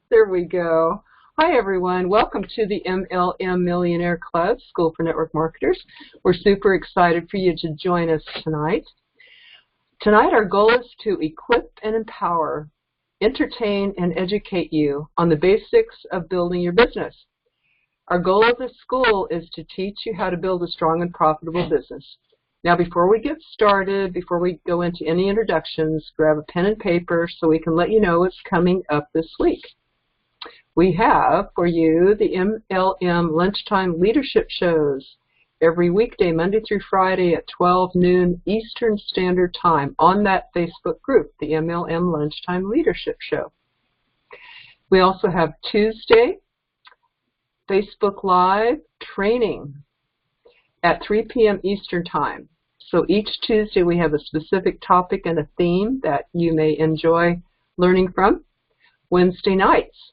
There we go. Hi, everyone. Welcome to the MLM Millionaire Club, School for Network Marketers. We're super excited for you to join us tonight. Tonight, our goal is to equip and empower, entertain, and educate you on the basics of building your business. Our goal of this school is to teach you how to build a strong and profitable business. Now, before we get started, before we go into any introductions, grab a pen and paper so we can let you know what's coming up this week. We have for you the MLM Lunchtime Leadership Shows every weekday, Monday through Friday at 12 noon Eastern Standard Time on that Facebook group, the MLM Lunchtime Leadership Show. We also have Tuesday Facebook Live training at 3 p.m. Eastern Time. So each Tuesday we have a specific topic and a theme that you may enjoy learning from. Wednesday nights,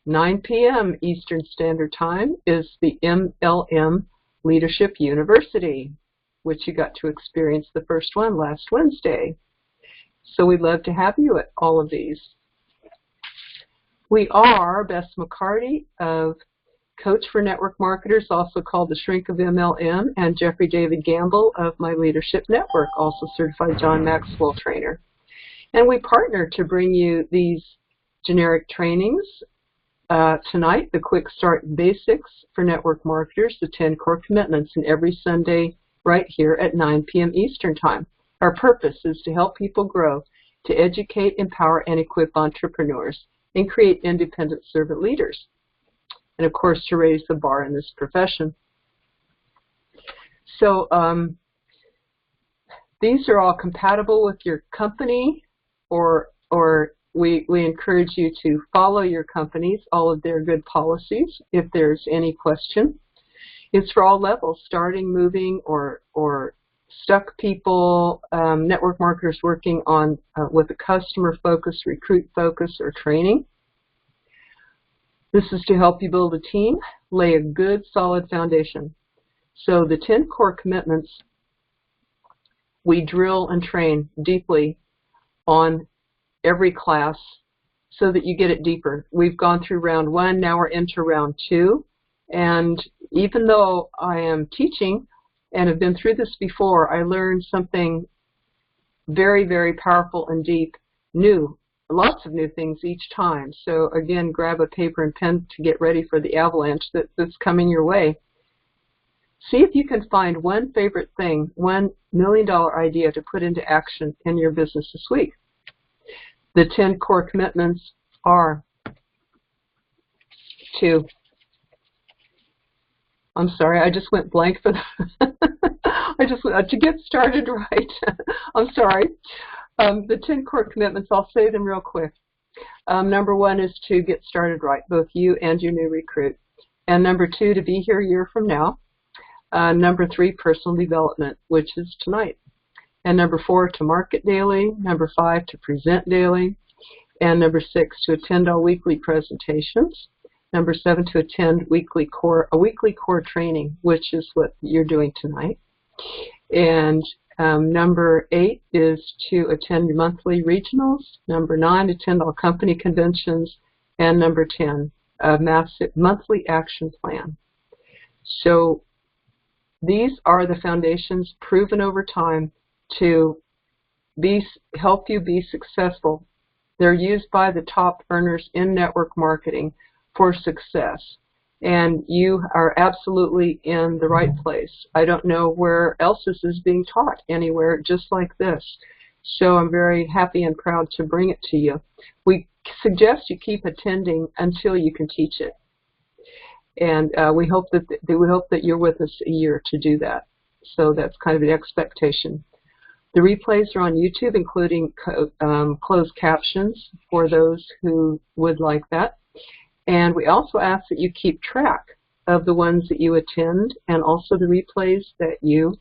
9 p.m. Eastern Standard Time is the MLM Leadership University, which you got to experience the first one last Wednesday. So we'd love to have you at all of these. We are Bess McCarty of Coach for Network Marketers, also called the Shrink of MLM, and Jeffrey David Gamble of My Leadership Network, also certified John Maxwell trainer. And we partner to bring you these generic trainings. Tonight, the Quick Start Basics for Network Marketers, the 10 Core Commitments, and every Sunday right here at 9 p.m. Eastern Time. Our purpose is to help people grow, to educate, empower, and equip entrepreneurs, and create independent servant leaders. And, of course, to raise the bar in this profession. So these are all compatible with your company, or we encourage you to follow your companies, all of their good policies, if there's any question. It's for all levels, starting, moving, or stuck people, network marketers working on with a customer focus, recruit focus, or training. This is to help you build a team, lay a good, solid foundation. So the 10 core commitments, we drill and train deeply on every class so that you get it deeper. We've gone through round 1, now we're into round 2, and even though I am teaching and have been through this before, I learned something very, very powerful and deep, new, lots of new things each time. So again, grab a paper and pen to get ready for the avalanche that's coming your way. See if you can find one favorite thing, $1 million idea to put into action in your business this week. The 10 core commitments are to, I'm sorry, I just went blank for to get started right. I'm sorry. The 10 core commitments, I'll say them real quick. Number 1 is to get started right, both you and your new recruit. And number 2, to be here a year from now. Number 3, personal development, which is tonight. And number 4, to market daily. Number 5, to present daily. And number 6, to attend all weekly presentations. Number 7, to attend a weekly core training, which is what you're doing tonight. And number 8 is to attend monthly regionals. Number 9, attend all company conventions. And number 10, a massive monthly action plan. So these are the foundations proven over time to help you be successful. They're used by the top earners in network marketing for success. And you are absolutely in the right place. I don't know where else this is being taught anywhere just like this. So I'm very happy and proud to bring it to you. We suggest you keep attending until you can teach it. And we hope that you're with us a year to do that. So that's kind of the expectation. The replays are on YouTube, including closed captions for those who would like that. And we also ask that you keep track of the ones that you attend and also the replays that you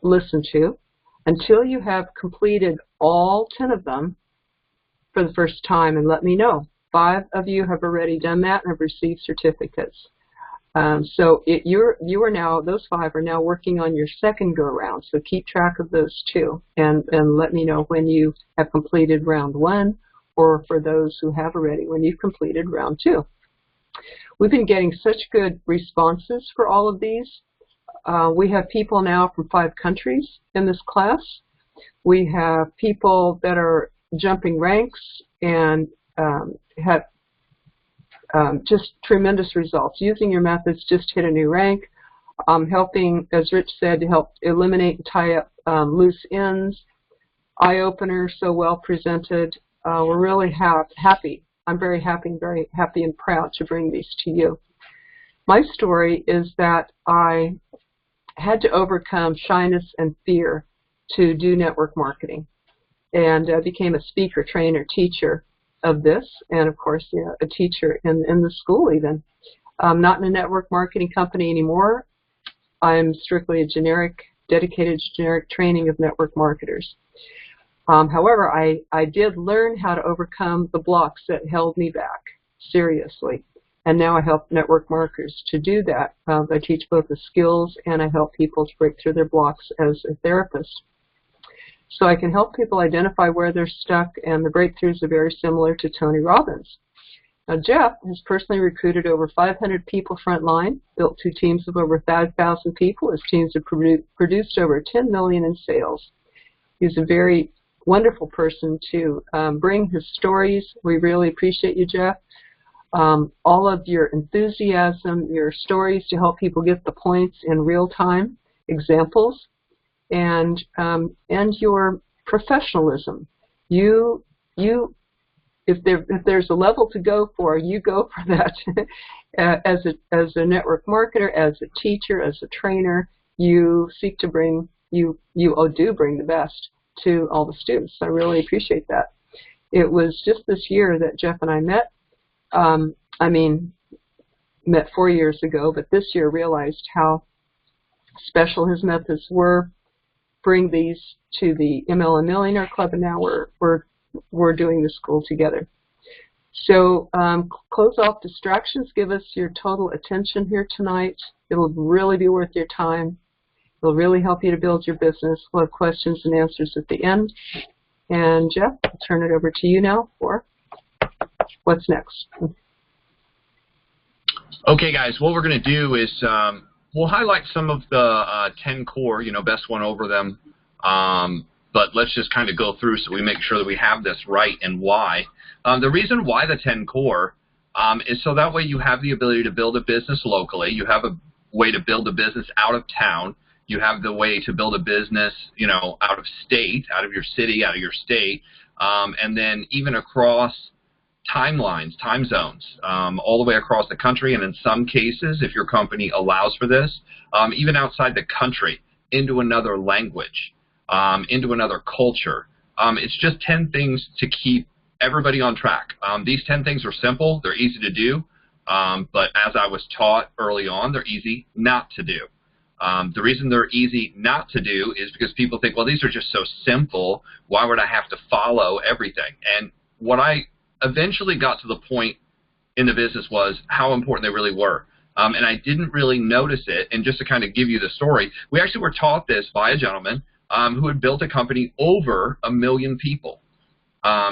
listen to until you have completed all 10 of them for the first time, and let me know. 5 of you have already done that and have received certificates. So you are now, those 5 are now working on your second go around. So keep track of those too, and let me know when you have completed round 1 or for those who have already when you've completed round 2. We've been getting such good responses for all of these. We have people now from 5 countries in this class. We have people that are jumping ranks and have just tremendous results. Using your methods, just hit a new rank. Helping, as Rich said, to help eliminate and tie up loose ends. Eye-opener, so well presented. We're really happy. I'm very happy and proud to bring these to you. My story is that I had to overcome shyness and fear to do network marketing, and became a speaker, trainer, teacher of this, and of course, a teacher in the school even. I'm not in a network marketing company anymore. I'm strictly a dedicated generic training of network marketers. However, I did learn how to overcome the blocks that held me back, seriously. And now I help network marketers to do that. I teach both the skills and I help people to break through their blocks as a therapist. So I can help people identify where they're stuck, and the breakthroughs are very similar to Tony Robbins. Now, Jeff has personally recruited over 500 people frontline, built 2 teams of over 5,000 people. His teams have produced over $10 million in sales. He's a very wonderful person to bring his stories. We really appreciate you, Jeff. All of your enthusiasm, your stories to help people get the points in real time, examples, and your professionalism. If there's a level to go for, you go for that. As a network marketer, as a teacher, as a trainer, you seek to bring do bring the best to all the students. I really appreciate that. It was just this year that Jeff and I met. Met 4 years ago, but this year realized how special his methods were. Bring these to the MLM Millionaire Club, and now we're doing the school together. So close off distractions. Give us your total attention here tonight. It'll really be worth your time. It'll really help you to build your business. We'll have questions and answers at the end. And Jeff, I'll turn it over to you now for what's next. Okay, guys, what we're going to do is we'll highlight some of the 10 core. Bess went over them, but let's just kind of go through so we make sure that we have this right and why. The reason why the 10 core is so that way you have the ability to build a business locally. You have a way to build a business out of town. You have the way to build a business, out of state, out of your city, out of your state, and then even across timelines, time zones, all the way across the country, and in some cases, if your company allows for this, even outside the country, into another language, into another culture. It's just 10 things to keep everybody on track. These 10 things are simple, they're easy to do, but as I was taught early on, they're easy not to do. The reason they're easy not to do is because people think, well, these are just so simple, why would I have to follow everything? And what I eventually got to the point in the business was how important they really were. And I didn't really notice it. And just to kind of give you the story, we actually were taught this by a gentleman who had built a company over 1 million people.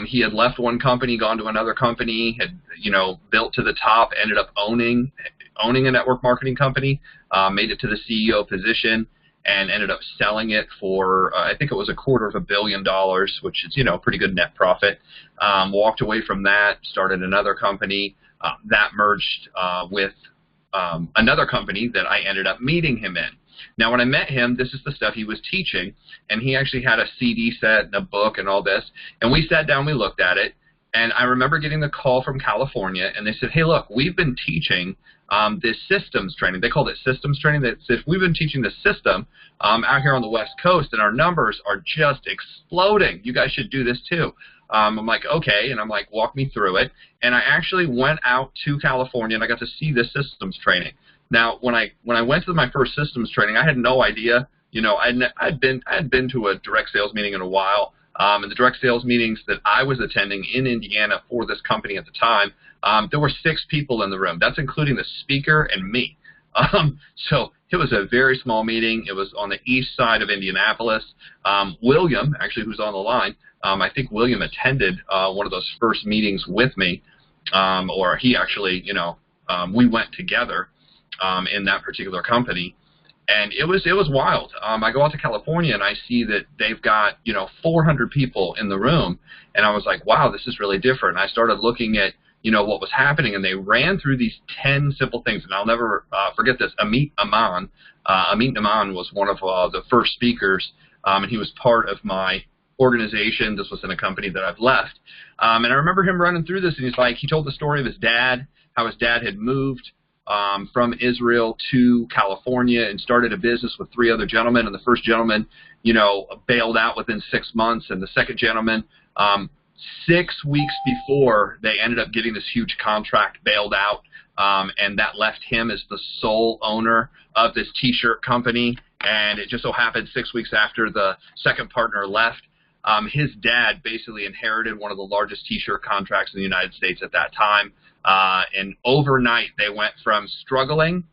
He had left one company, gone to another company, had built to the top, ended up owning a network marketing company, made it to the CEO position, and ended up selling it for, I think it was $250 million, which is, pretty good net profit. Walked away from that, started another company. That merged with another company that I ended up meeting him in. Now, when I met him, this is the stuff he was teaching, and he actually had a CD set and a book and all this, and we sat down, we looked at it, and I remember getting the call from California, and they said, hey, look, we've been teaching this systems training. They called it systems training. They said, we've been teaching this system out here on the West Coast, and our numbers are just exploding. You guys should do this too. I'm like, okay, and I'm like, walk me through it. And I actually went out to California, and I got to see this systems training. Now, when I went to my first systems training, I had no idea. I'd been to a direct sales meeting in a while. And the direct sales meetings that I was attending in Indiana for this company at the time, there were 6 people in the room. That's including the speaker and me. So it was a very small meeting. It was on the east side of Indianapolis. William, actually, who's on the line, I think William attended one of those first meetings with me, or he actually, we went together in that particular company. And it was wild. I go out to California and I see that they've got 400 people in the room, and I was like, wow, this is really different. And I started looking at what was happening, and they ran through these 10 simple things, and I'll never forget this. Amit Aman was one of the first speakers, and he was part of my organization. This was in a company that I've left, and I remember him running through this, and he told the story of his dad, how his dad had moved from Israel to California and started a business with 3 other gentlemen, and the first gentleman, bailed out within 6 months, and the second gentleman, 6 weeks before they ended up getting this huge contract, bailed out, and that left him as the sole owner of this T-shirt company. And it just so happened 6 weeks after the second partner left, his dad basically inherited one of the largest T-shirt contracts in the United States at that time. And overnight, they went from struggling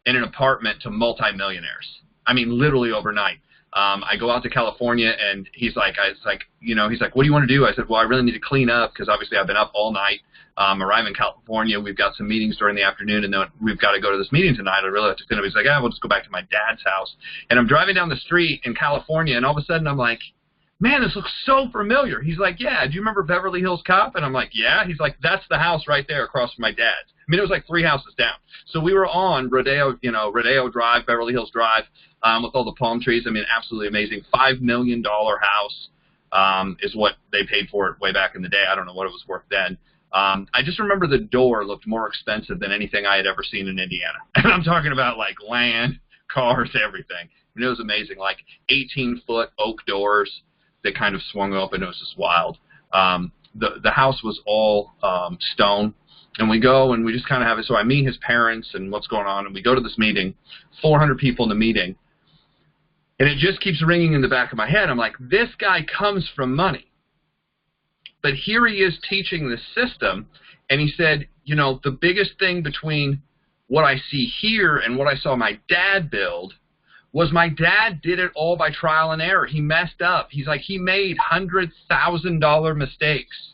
in an apartment to multimillionaires. I mean, literally overnight. I go out to California, and he's like, what do you want to do? I said, well, I really need to clean up because obviously I've been up all night. Arrive in California, we've got some meetings during the afternoon, and then we've got to go to this meeting tonight. I really have to clean up. He's like, we'll just go back to my dad's house. And I'm driving down the street in California, and all of a sudden I'm like, man, this looks so familiar. He's like, yeah, do you remember Beverly Hills Cop? And I'm like, yeah. He's like, that's the house right there across from my dad's. I mean, it was like 3 houses down. So we were on Rodeo Drive, Beverly Hills Drive, with all the palm trees. I mean, absolutely amazing. $5 million house is what they paid for it way back in the day. I don't know what it was worth then. I just remember the door looked more expensive than anything I had ever seen in Indiana. And I'm talking about like land, cars, everything. I mean, it was amazing, like 18-foot oak doors that kind of swung open. It was just wild. The house was all stone. And we go and we just kind of have it. So I meet his parents and what's going on. And we go to this meeting, 400 people in the meeting. And it just keeps ringing in the back of my head. I'm like, this guy comes from money. But here he is teaching the system. And he said, the biggest thing between what I see here and what I saw my dad build was my dad did it all by trial and error. He messed up. He's like, he made $100,000 mistakes.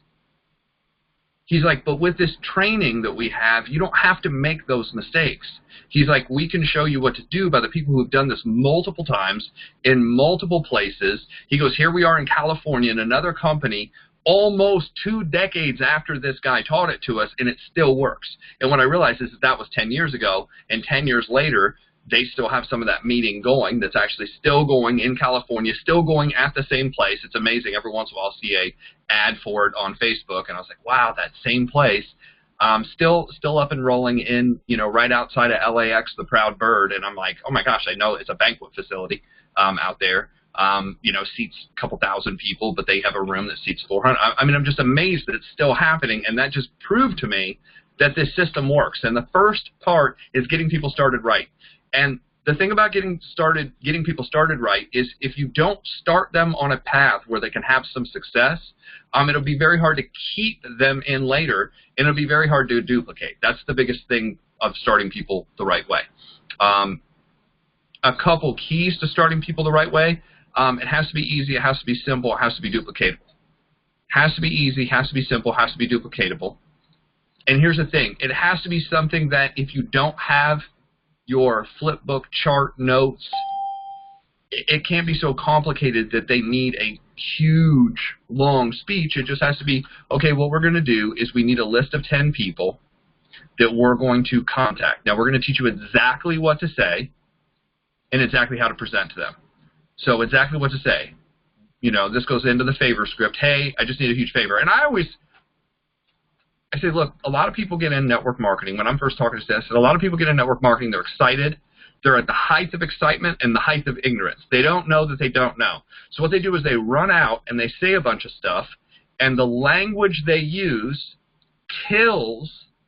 He's like, but with this training that we have, you don't have to make those mistakes. He's like, we can show you what to do by the people who have done this multiple times in multiple places. He goes, here we are in California in another company almost 2 decades after this guy taught it to us, and it still works. And what I realized is that was 10 years ago, and 10 years later, they still have some of that meeting going that's actually still going in California, still going at the same place. It's amazing. Every once in a while I'll see a ad for it on Facebook, and I was like, wow, that same place. Still up and rolling in, right outside of LAX, the Proud Bird. And I'm like, oh my gosh, I know it's a banquet facility out there. Seats a couple thousand people, but they have a room that seats 400. I mean, I'm just amazed that it's still happening, and that just proved to me that this system works. And the first part is getting people started right. And the thing about getting people started right is if you don't start them on a path where they can have some success, it'll be very hard to keep them in later, and it'll be very hard to duplicate. That's the biggest thing of starting people the right way. A couple keys to starting people the right way. It has to be easy, it has to be simple, it has to be duplicatable. Has to be easy, has to be simple, has to be duplicatable. And here's the thing, it has to be something that if you don't have your flipbook chart notes, it can't be so complicated that they need a huge, long speech. It just has to be, okay, what we're going to do is we need a list of 10 people that we're going to contact. Now, we're going to teach you exactly what to say and exactly how to present to them. So exactly what to say. This goes into the favor script. Hey, I just need a huge favor. And I say, look, a lot of people get in network marketing. When I'm first talking to this, a lot of people get in network marketing. They're excited. They're at the height of excitement and the height of ignorance. They don't know that they don't know. So what they do is they run out and they say a bunch of stuff, and the language they use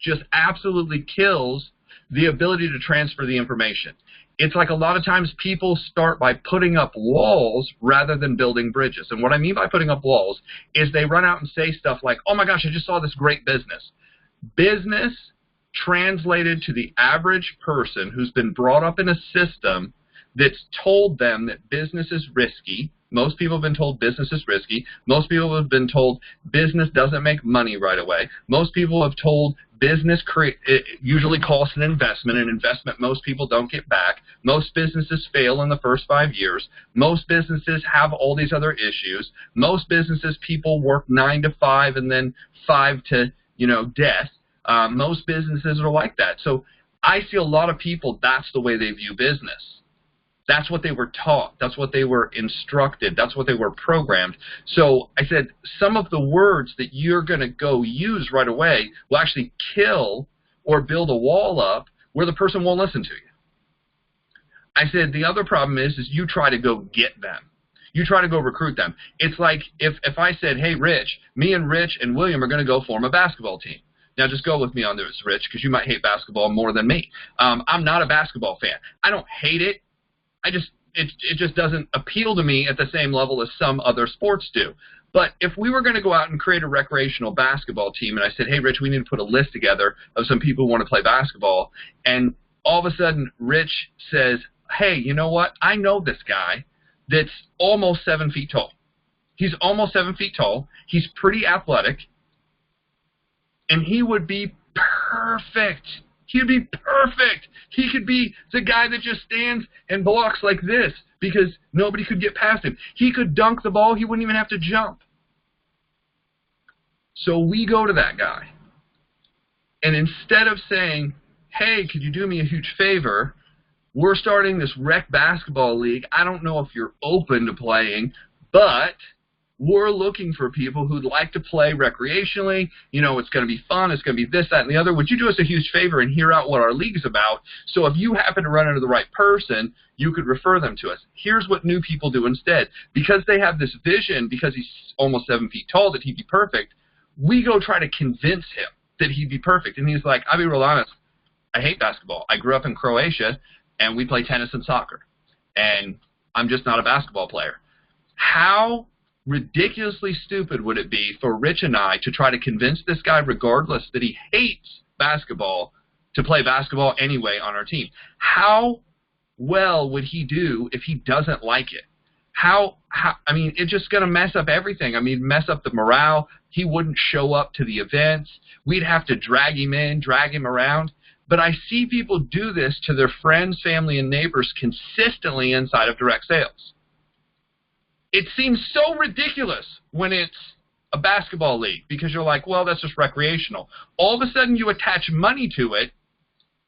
just absolutely kills the ability to transfer the information. It's like a lot of times people start by putting up walls rather than building bridges. And what I mean by putting up walls is they run out and say stuff like, oh my gosh, I just saw this great business. Business translated to the average person who's been brought up in a system that's told them that business is risky. Most people have been told business is risky. Most people have been told business doesn't make money right away. Most people have told business it usually costs an investment most people don't get back. Most businesses fail in the first 5 years. Most businesses have all these other issues. Most businesses, people work 9 to 5 and then 5 to, death. Most businesses are like that. So I see a lot of people, that's the way they view business. That's what they were taught. That's what they were instructed. That's what they were programmed. So I said, some of the words that you're going to go use right away will actually kill or build a wall up where the person won't listen to you. I said, the other problem is you try to go get them. You try to go recruit them. It's like if I said, hey, Rich, me and Rich and William are going to go form a basketball team. Now, just go with me on this, Rich, because you might hate basketball more than me. I'm not a basketball fan. I don't hate it. It just doesn't appeal to me at the same level as some other sports do. But if we were going to go out and create a recreational basketball team, and I said, hey, Rich, we need to put a list together of some people who want to play basketball, and all of a sudden Rich says, hey, you know what? I know this guy that's almost 7 feet tall. He's almost 7 feet tall. He's pretty athletic, and he would be perfect. He'd be perfect. He could be the guy that just stands and blocks like this because nobody could get past him. He could dunk the ball. He wouldn't even have to jump. So we go to that guy. And instead of saying, hey, could you do me a huge favor? We're starting this rec basketball league. I don't know if you're open to playing, but we're looking for people who'd like to play recreationally. It's going to be fun. It's going to be this, that, and the other. Would you do us a huge favor and hear out what our league's about? So if you happen to run into the right person, you could refer them to us. Here's what new people do instead. Because they have this vision, because he's almost 7 feet tall, that he'd be perfect, we go try to convince him that he'd be perfect. And he's like, I'll be real honest, I hate basketball. I grew up in Croatia, and we play tennis and soccer. And I'm just not a basketball player. How ridiculously stupid would it be for Rich and I to try to convince this guy, regardless that he hates basketball, to play basketball anyway on our team? How well would he do if he doesn't like it? It's just going to mess up everything. Mess up the morale. He wouldn't show up to the events. We'd have to drag him in, drag him around. But I see people do this to their friends, family, and neighbors consistently inside of direct sales. It seems so ridiculous when it's a basketball league because you're like, well, that's just recreational. All of a sudden you attach money to it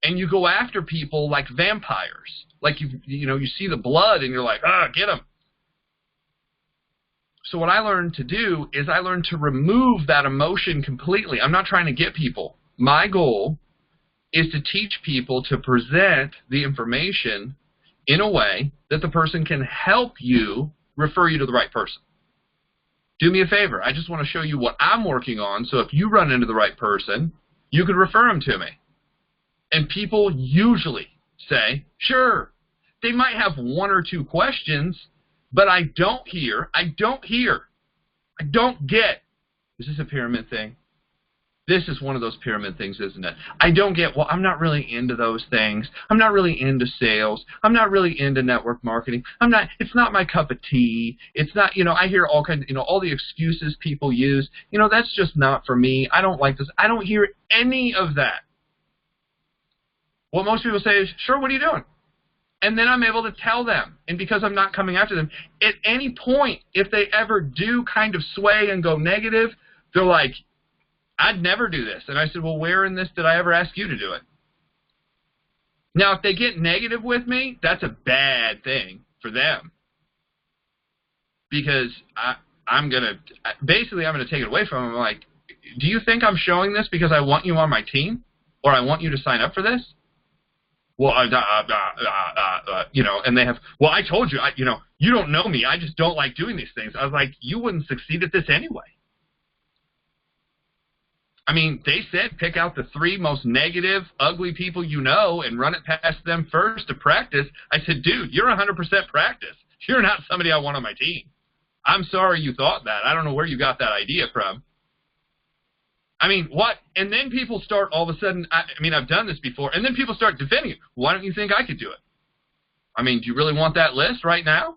and you go after people like vampires. Like you see the blood and you're like, get them. So what I learned to do is I learned to remove that emotion completely. I'm not trying to get people. My goal is to teach people to present the information in a way that the person can help you refer you to the right person. Do me a favor. I just want to show you what I'm working on, so if you run into the right person, you could refer them to me. And people usually say, sure. They might have 1 or 2 questions, but I don't get, is this a pyramid thing? This is one of those pyramid things, isn't it? I don't get, well, I'm not really into those things. I'm not really into sales. I'm not really into network marketing. It's not my cup of tea. It's not, I hear all kinds, all the excuses people use. That's just not for me. I don't like this. I don't hear any of that. What most people say is, sure, what are you doing? And then I'm able to tell them. And because I'm not coming after them, at any point, if they ever do kind of sway and go negative, they're like, I'd never do this. And I said, well, where in this did I ever ask you to do it? Now, if they get negative with me, that's a bad thing for them. Because I'm going to take it away from them. I'm like, do you think I'm showing this because I want you on my team? Or I want you to sign up for this? Well, and they have, well, I told you, you don't know me. I just don't like doing these things. I was like, you wouldn't succeed at this anyway. They said pick out the 3 most negative, ugly people you know and run it past them first to practice. I said, dude, you're 100% practice. You're not somebody I want on my team. I'm sorry you thought that. I don't know where you got that idea from. I mean, what? And then people start all of a sudden, I mean, I've done this before, and then people start defending it. Why don't you think I could do it? I mean, do you really want that list right now?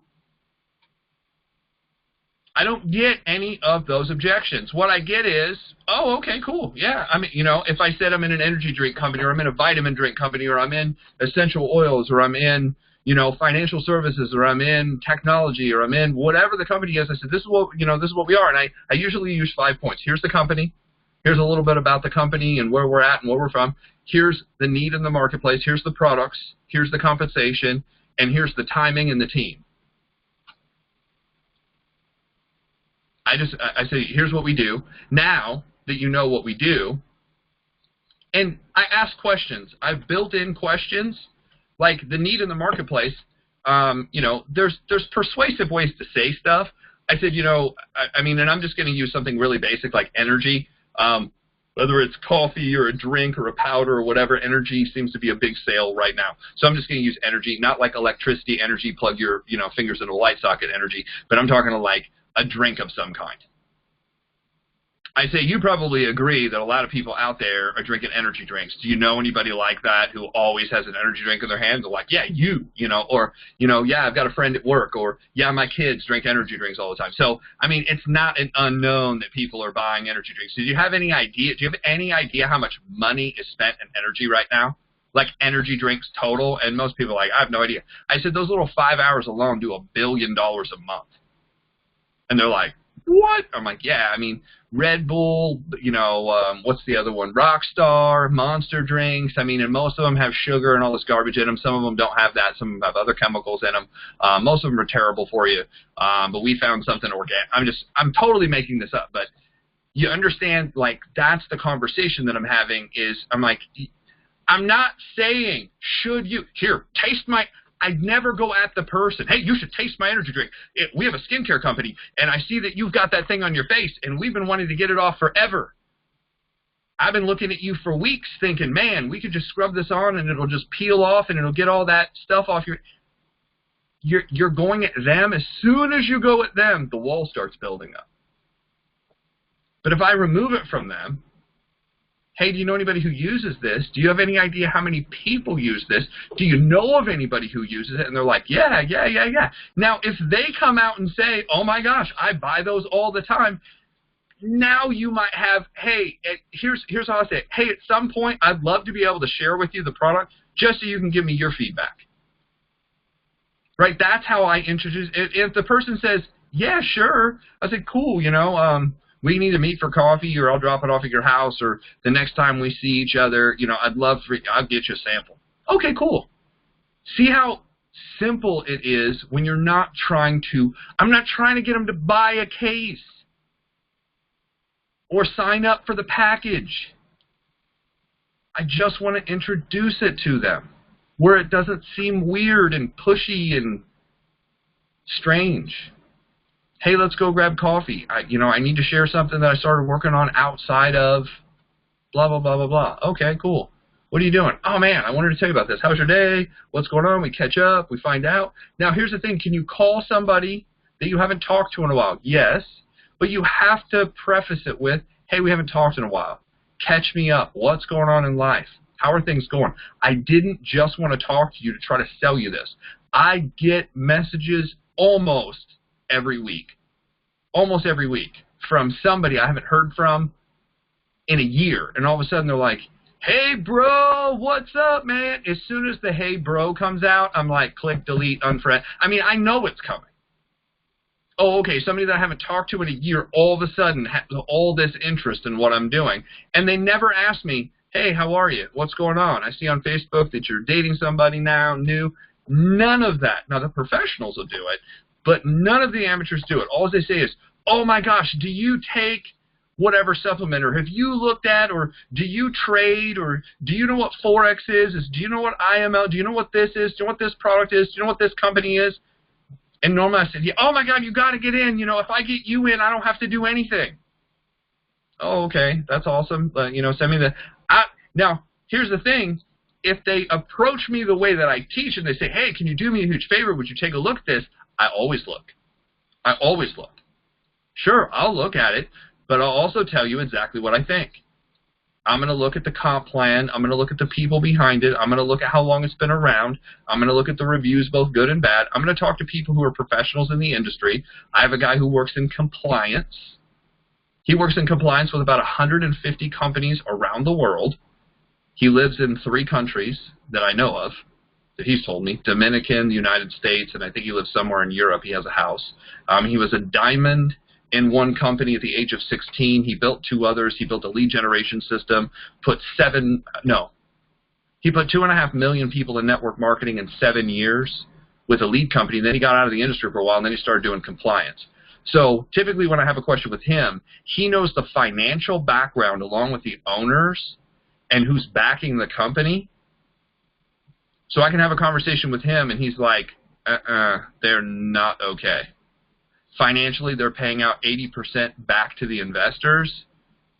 I don't get any of those objections. What I get is, oh, okay, cool. Yeah, I mean, you know, if I said I'm in an energy drink company, or I'm in a vitamin drink company, or I'm in essential oils, or I'm in, you know, financial services, or I'm in technology, or I'm in whatever the company is, I said, this is what, you know, this is what we are. And I usually use 5 points. Here's the company. Here's a little bit about the company and where we're at and where we're from. Here's the need in the marketplace. Here's the products. Here's the compensation. And here's the timing and the team. I say, here's what we do. Now that you know what we do, and I ask questions. I've built in questions, like the need in the marketplace. You know, there's persuasive ways to say stuff. I said, you know, I mean, and I'm just going to use something really basic like energy. Whether it's coffee or a drink or a powder or whatever, energy seems to be a big sale right now. So I'm just going to use energy, not like electricity energy, plug your, you know, fingers in a light socket energy, but I'm talking like a drink of some kind. I say you probably agree that a lot of people out there are drinking energy drinks. Do you know anybody like that who always has an energy drink in their hand? They're like, yeah, you know, or, you know, yeah, I've got a friend at work, or, yeah, my kids drink energy drinks all the time. So, I mean, it's not an unknown that people are buying energy drinks. Do you have any idea? Do you have any idea how much money is spent in energy right now? Like energy drinks total? And most people are like, I have no idea. I said, those little 5 hours alone do $1 billion a month. And they're like, what? I'm like, yeah, I mean, Red Bull, you know, what's the other one? Rockstar, Monster drinks. I mean, and most of them have sugar and all this garbage in them. Some of them don't have that. Some of them have other chemicals in them. Most of them are terrible for you. But we found something organic. I'm totally making this up, but you understand, like, that's the conversation that I'm having is, I'm like, I'm not saying, should you, here, taste my, I'd never go at the person. Hey, you should taste my energy drink. We have a skincare company, and I see that you've got that thing on your face, and we've been wanting to get it off forever. I've been looking at you for weeks thinking, man, we could just scrub this on, and it'll just peel off, and it'll get all that stuff off your... You're going at them. As soon as you go at them, the wall starts building up. But if I remove it from them, hey, do you know anybody who uses this? Do you have any idea how many people use this? Do you know of anybody who uses it? And they're like, yeah. Now, if they come out and say, oh, my gosh, I buy those all the time, now you might have, hey, here's how I say it. Hey, at some point, I'd love to be able to share with you the product just so you can give me your feedback. Right? That's how I introduce it. If the person says, yeah, sure, I say, cool, you know, we need to meet for coffee, or I'll drop it off at your house, or the next time we see each other, you know, I'll get you a sample. Okay, cool. See how simple it is when you're not trying to, I'm not trying to get them to buy a case or sign up for the package. I just want to introduce it to them where it doesn't seem weird and pushy and strange. Hey, let's go grab coffee. I need to share something that I started working on outside of blah, blah, blah, blah, blah. Okay, cool. What are you doing? Oh, man, I wanted to tell you about this. How was your day? What's going on? We catch up. We find out. Now, here's the thing. Can you call somebody that you haven't talked to in a while? Yes, but you have to preface it with, hey, we haven't talked in a while. Catch me up. What's going on in life? How are things going? I didn't just want to talk to you to try to sell you this. I get messages almost every week from somebody I haven't heard from in a year, and all of a sudden they're like, hey bro, what's up, man? As soon as the hey bro comes out, I'm like, click, delete, unfriend. I mean, I know it's coming. Oh, okay, somebody that I haven't talked to in a year all of a sudden has all this interest in what I'm doing, and they never ask me, hey, how are you? What's going on? I see on Facebook that you're dating somebody now, new. None of that. Now, the professionals will do it, but none of the amateurs do it. All they say is, oh my gosh, do you take whatever supplement, or have you looked at, or do you trade, or do you know what Forex is? Do you know what IML? Do you know what this is? Do you know what this product is? Do you know what this company is? And normally I said, yeah, oh my God, you got to get in. You know, if I get you in, I don't have to do anything. Oh, okay, that's awesome. You know, send me the. Now, here's the thing. If they approach me the way that I teach and they say, hey, can you do me a huge favor? Would you take a look at this? I always look. I always look. Sure, I'll look at it, but I'll also tell you exactly what I think. I'm going to look at the comp plan. I'm going to look at the people behind it. I'm going to look at how long it's been around. I'm going to look at the reviews, both good and bad. I'm going to talk to people who are professionals in the industry. I have a guy who works in compliance. He works in compliance with about 150 companies around the world. He lives in 3 countries that I know of, that he's told me: Dominican, the United States, and I think he lives somewhere in Europe. He has a house. He was a diamond in one company at the age of 16. He built 2 others. He built a lead generation system, he put 2.5 million people in network marketing in 7 years with a lead company. And then he got out of the industry for a while, and then he started doing compliance. So typically when I have a question with him, he knows the financial background along with the owners and who's backing the company. So I can have a conversation with him, and he's like, they're not okay. Financially, they're paying out 80% back to the investors,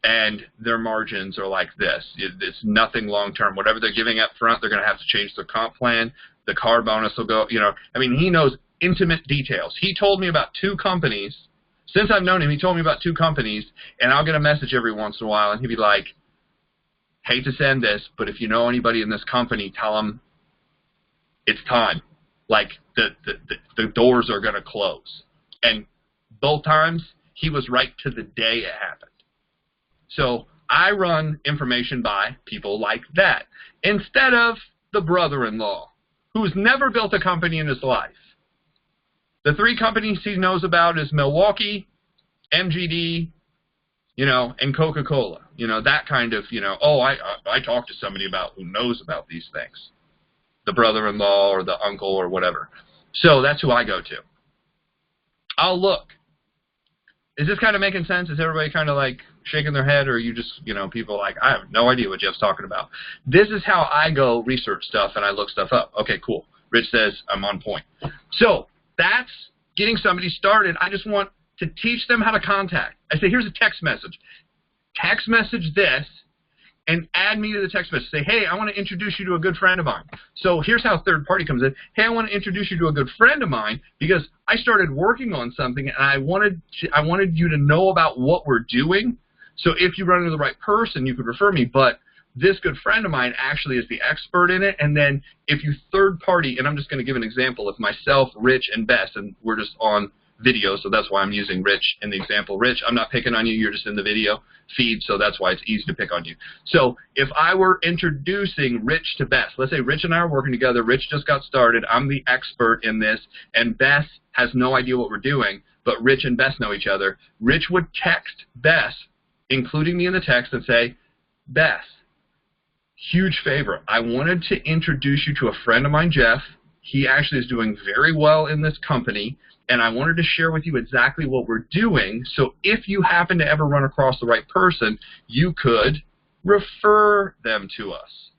and their margins are like this. It's nothing long-term. Whatever they're giving up front, they're going to have to change their comp plan. The car bonus will go, I mean, he knows intimate details. He told me about 2 companies. Since I've known him, he told me about 2 companies, and I'll get a message every once in a while, and he'd be like, hate to send this, but if you know anybody in this company, tell them it's time. Like, the doors are going to close. And both times, he was right to the day it happened. So I run information by people like that instead of the brother-in-law who's never built a company in his life. The 3 companies he knows about is Milwaukee, MGD, and Coca-Cola. That kind of, I talked to somebody who knows about these things. The brother-in-law or the uncle or whatever. So that's who I go to. I'll look. Is this kind of making sense? Is everybody kind of like shaking their head, or are you just, people like, I have no idea what Jeff's talking about? This is how I go research stuff and I look stuff up. Okay, cool. Rich says I'm on point. So that's getting somebody started. I just want to teach them how to contact. I say, here's a text message. Text message this and add me to the text message. Say, hey, I want to introduce you to a good friend of mine. So here's how third party comes in. Hey, I want to introduce you to a good friend of mine because I started working on something and I wanted you to know about what we're doing. So if you run into the right person, you could refer me. But this good friend of mine actually is the expert in it. And then if you third party, and I'm just going to give an example of myself, Rich, and Bess, and we're just on video, so that's why I'm using Rich in the example. Rich, I'm not picking on you. You're just in the video feed, so that's why it's easy to pick on you. So if I were introducing Rich to Bess, let's say Rich and I are working together. Rich just got started. I'm the expert in this, and Bess has no idea what we're doing, but Rich and Bess know each other. Rich would text Bess, including me in the text, and say, Bess, huge favor. I wanted to introduce you to a friend of mine, Jeff. He actually is doing very well in this company, and I wanted to share with you exactly what we're doing, so if you happen to ever run across the right person, you could refer them to us.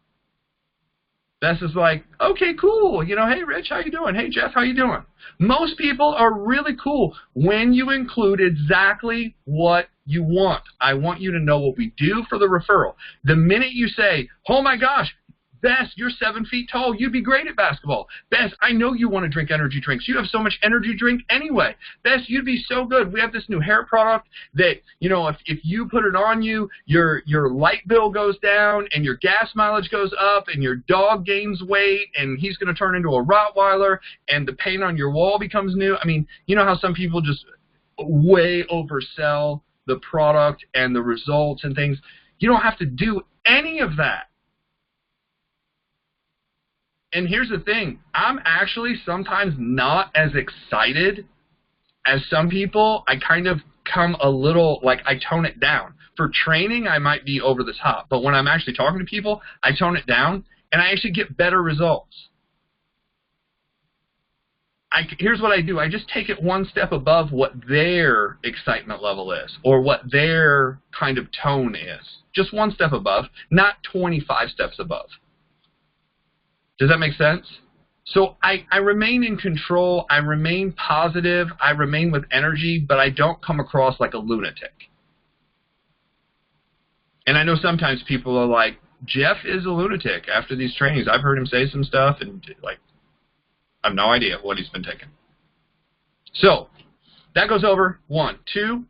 Bess is like, okay, cool. Hey, Rich, how you doing? Hey, Jeff, how you doing? Most people are really cool when you include exactly what you want. I want you to know what we do for the referral. The minute you say, oh, my gosh, Bess, you're 7 feet tall. You'd be great at basketball. Bess, I know you want to drink energy drinks. You have so much energy drink anyway. Bess, you'd be so good. We have this new hair product that, if you put it on you, your light bill goes down and your gas mileage goes up and your dog gains weight and he's going to turn into a Rottweiler and the paint on your wall becomes new. I mean, you know how some people just way oversell the product and the results and things? You don't have to do any of that. And here's the thing, I'm actually sometimes not as excited as some people. I kind of come a little, I tone it down. For training, I might be over the top. But when I'm actually talking to people, I tone it down, and I actually get better results. Here's what I do. I just take it one step above what their excitement level is or what their kind of tone is. Just one step above, not 25 steps above. Does that make sense? So I remain in control, I remain positive, I remain with energy, but I don't come across like a lunatic. And I know sometimes people are like, Jeff is a lunatic after these trainings. I've heard him say some stuff, and I have no idea what he's been taking. So that goes over 1. 2,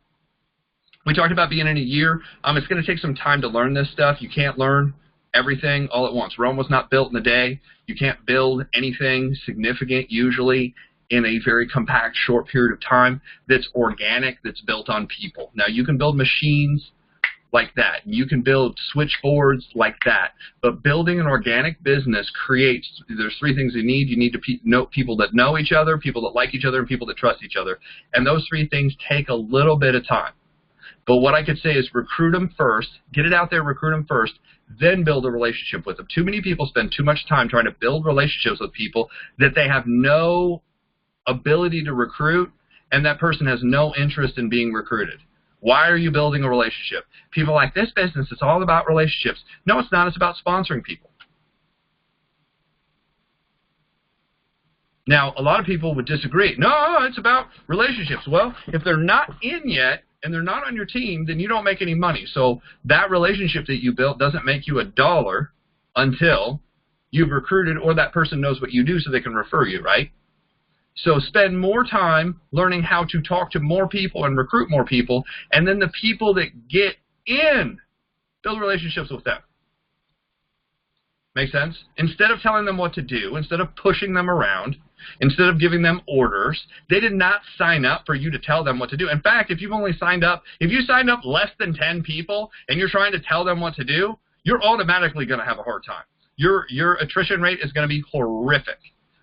We talked about being in a year. It's going to take some time to learn this stuff. You can't learn everything all at once. Rome was not built in a day. You can't build anything significant usually in a very compact, short period of time that's organic, that's built on people. Now, you can build machines like that. You can build switchboards like that. But building an organic business creates, there's three things you need. You need to know people that know each other, people that like each other, and people that trust each other. And those three things take a little bit of time. But what I could say is recruit them first, get it out there, recruit them first, then build a relationship with them. Too many people spend too much time trying to build relationships with people that they have no ability to recruit, and that person has no interest in being recruited. Why are you building a relationship? People are like, this business is all about relationships. No, it's not. It's about sponsoring people. Now, a lot of people would disagree. No, it's about relationships. Well, if they're not in yet and they're not on your team, then you don't make any money. So that relationship that you built doesn't make you $1 until you've recruited or that person knows what you do so they can refer you, right? So spend more time learning how to talk to more people and recruit more people, and then the people that get in, build relationships with them. Make sense? Instead of telling them what to do, instead of pushing them around, instead of giving them orders, they did not sign up for you to tell them what to do. In fact, if you've only signed up, if you signed up less than 10 people and you're trying to tell them what to do, you're automatically going to have a hard time. Your attrition rate is going to be horrific.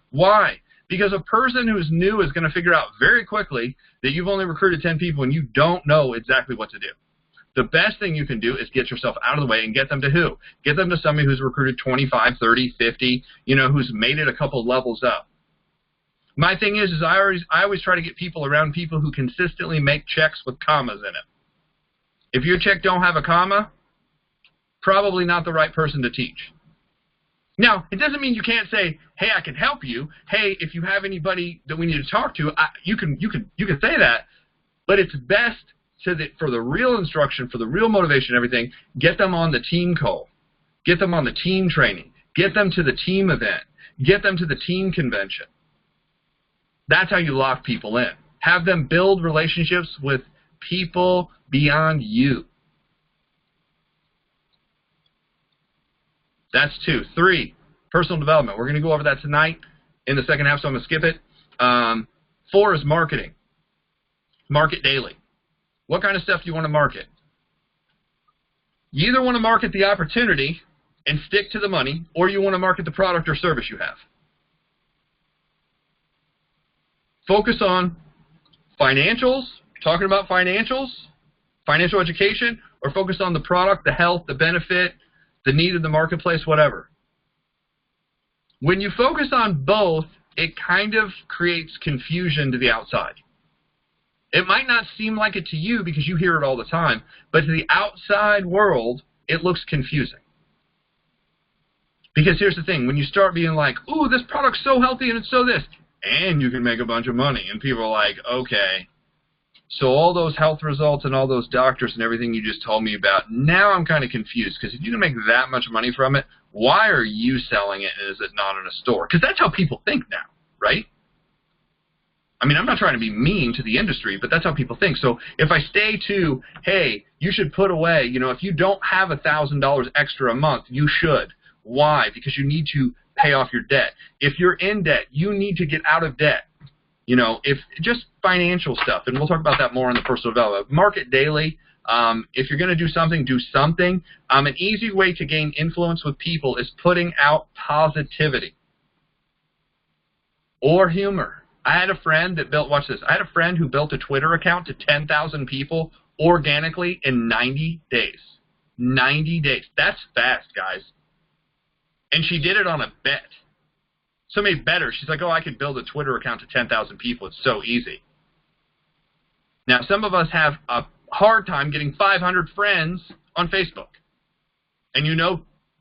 Why? Because a person who's new is going to figure out very quickly that you've only recruited 10 people and you don't know exactly what to do. The best thing you can do is get yourself out of the way and get them to who? Get them to somebody who's recruited 25, 30, 50, who's made it a couple levels up. My thing is I always try to get people around people who consistently make checks with commas in it. If your check don't have a comma, probably not the right person to teach. Now, it doesn't mean you can't say, hey, I can help you. Hey, if you have anybody that we need to talk to, you can say that. But it's best for the real instruction, for the real motivation, everything, get them on the team call. Get them on the team training. Get them to the team event. Get them to the team convention. That's how you lock people in. Have them build relationships with people beyond you. That's 2. 3, personal development. We're going to go over that tonight in the second half, so I'm going to skip it. 4 is marketing. Market daily. What kind of stuff do you want to market? You either want to market the opportunity and stick to the money, or you want to market the product or service you have. Focus on financials, talking about financials, financial education, or focus on the product, the health, the benefit, the need of the marketplace, whatever. When you focus on both, it kind of creates confusion to the outside. It might not seem like it to you because you hear it all the time, but to the outside world, it looks confusing. Because here's the thing, when you start being like, ooh, this product's so healthy and it's so this, and you can make a bunch of money, and people are like, okay, so all those health results and all those doctors and everything you just told me about, now I'm kind of confused, because if you can make that much money from it, why are you selling it and is it not in a store? Because that's how people think now, right? I mean, I'm not trying to be mean to the industry, but that's how people think. So if I stay to, hey, you should put away, if you don't have $1,000 extra a month, you should. Why? Because you need to pay off your debt. If you're in debt, you need to get out of debt. If just financial stuff, and we'll talk about that more in the personal development. Market daily. If you're going to do something, do something. An easy way to gain influence with people is putting out positivity or humor. I had a friend that built, watch this, I had a friend who built a Twitter account to 10,000 people organically in 90 days. 90 days. That's fast, guys. And she did it on a bet. Somebody bet her. She's like, oh, I could build a Twitter account to 10,000 people. It's so easy. Now, some of us have a hard time getting 500 friends on Facebook. And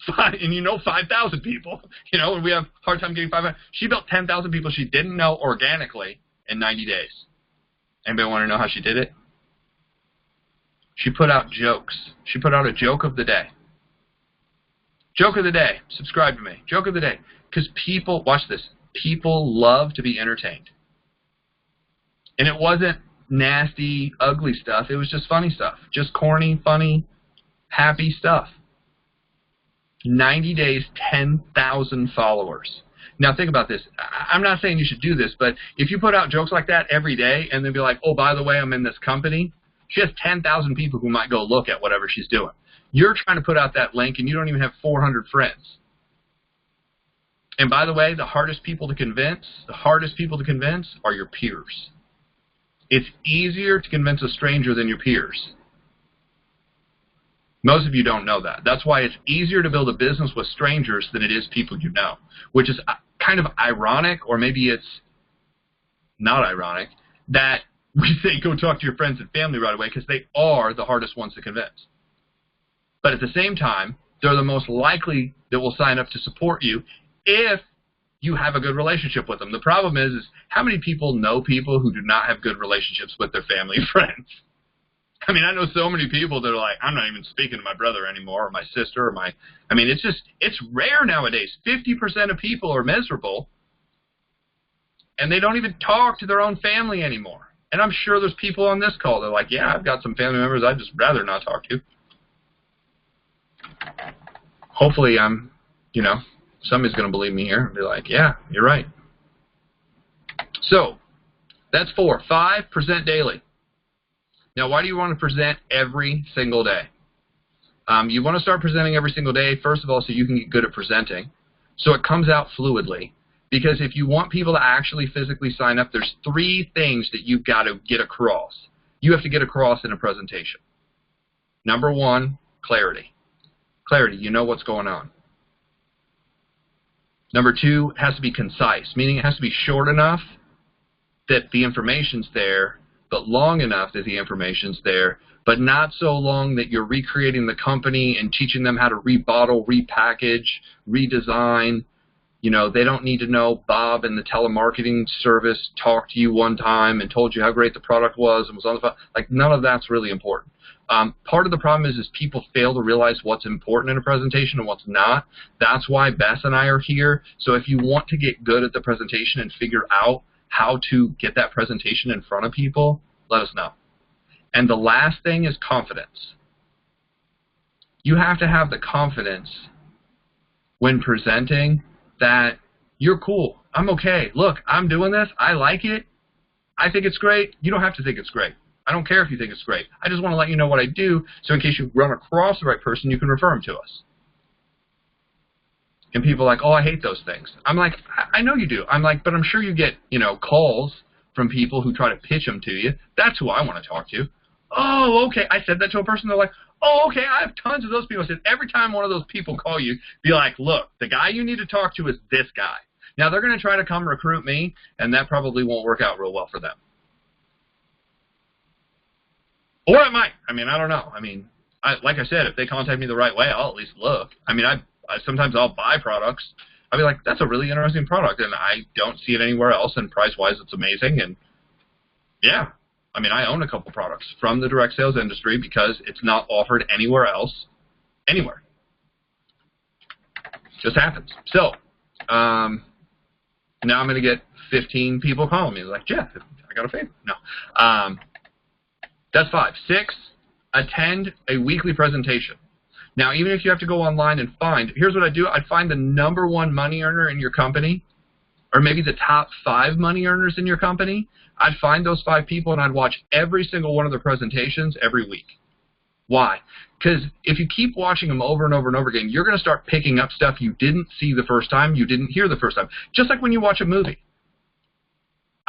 5,000 people, and we have a hard time getting 500. She built 10,000 people she didn't know organically in 90 days. Anybody want to know how she did it? She put out jokes. She put out a joke of the day. Joke of the day. Subscribe to me. Joke of the day. Because people, watch this, people love to be entertained. And it wasn't nasty, ugly stuff. It was just funny stuff. Just corny, funny, happy stuff. 90 days, 10,000 followers. Now think about this. I'm not saying you should do this, but if you put out jokes like that every day and then be like, oh, by the way, I'm in this company, she has 10,000 people who might go look at whatever she's doing. You're trying to put out that link and you don't even have 400 friends. And by the way, the hardest people to convince are your peers. It's easier to convince a stranger than your peers. Most of you don't know that. That's why it's easier to build a business with strangers than it is people you know, which is kind of ironic, or maybe it's not ironic, that we say go talk to your friends and family right away because they are the hardest ones to convince. But at the same time, they're the most likely that will sign up to support you if you have a good relationship with them. The problem is how many people know people who do not have good relationships with their family and friends? I mean, I know so many people that are like, I'm not even speaking to my brother anymore, or my sister, or my... I mean, it's rare nowadays. 50% of people are miserable, and they don't even talk to their own family anymore. And I'm sure there's people on this call that are like, yeah, I've got some family members I'd just rather not talk to. Hopefully somebody's going to believe me here and be like, yeah, you're right. So, that's 4. 5, present daily. Now, why do you want to present every single day? You want to start presenting every single day, first of all, so you can get good at presenting, so it comes out fluidly. Because if you want people to actually physically sign up, there's 3 things that you've got to get across. You have to get across in a presentation. Number 1, clarity. Clarity, you know what's going on. Number 2, it has to be concise, meaning it has to be short enough that the information's there, but long enough that the information's there, but not so long that you're recreating the company and teaching them how to rebottle, repackage, redesign. You know, they don't need to know Bob in the telemarketing service talked to you one time and told you how great the product was and was on the phone. Like, none of that's really important. Part of the problem is people fail to realize what's important in a presentation and what's not. That's why Bess and I are here. So if you want to get good at the presentation and figure out how to get that presentation in front of people, let us know. And the last thing is confidence. You have to have the confidence when presenting that you're cool. I'm okay. Look, I'm doing this. I like it. I think it's great. You don't have to think it's great. I don't care if you think it's great. I just want to let you know what I do, so in case you run across the right person, you can refer them to us. And people are like, oh, I hate those things. I'm like, I know you do. I'm like, but I'm sure you get, calls from people who try to pitch them to you. That's who I want to talk to. Oh, okay. I said that to a person. They're like, oh, okay. I have tons of those people. I said, every time one of those people call you, be like, look, the guy you need to talk to is this guy. Now, they're going to try to come recruit me, and that probably won't work out real well for them. Or it might. I mean, I don't know. I mean, like I said, if they contact me the right way, I'll at least look. I mean, sometimes I'll buy products. I'll be like, that's a really interesting product, and I don't see it anywhere else, and price-wise, it's amazing. And, yeah, I mean, I own a couple products from the direct sales industry because it's not offered anywhere else, anywhere. Just happens. So, now I'm going to get 15 people calling me. Like, Jeff, I got a favor. No. That's 5. 6, attend a weekly presentation. Now, even if you have to go online and here's what I do. I'd find the number 1 money earner in your company, or maybe the top 5 money earners in your company. I'd find those 5 people, and I'd watch every single one of their presentations every week. Why? Because if you keep watching them over and over and over again, you're going to start picking up stuff you didn't see the first time, you didn't hear the first time. Just like when you watch a movie.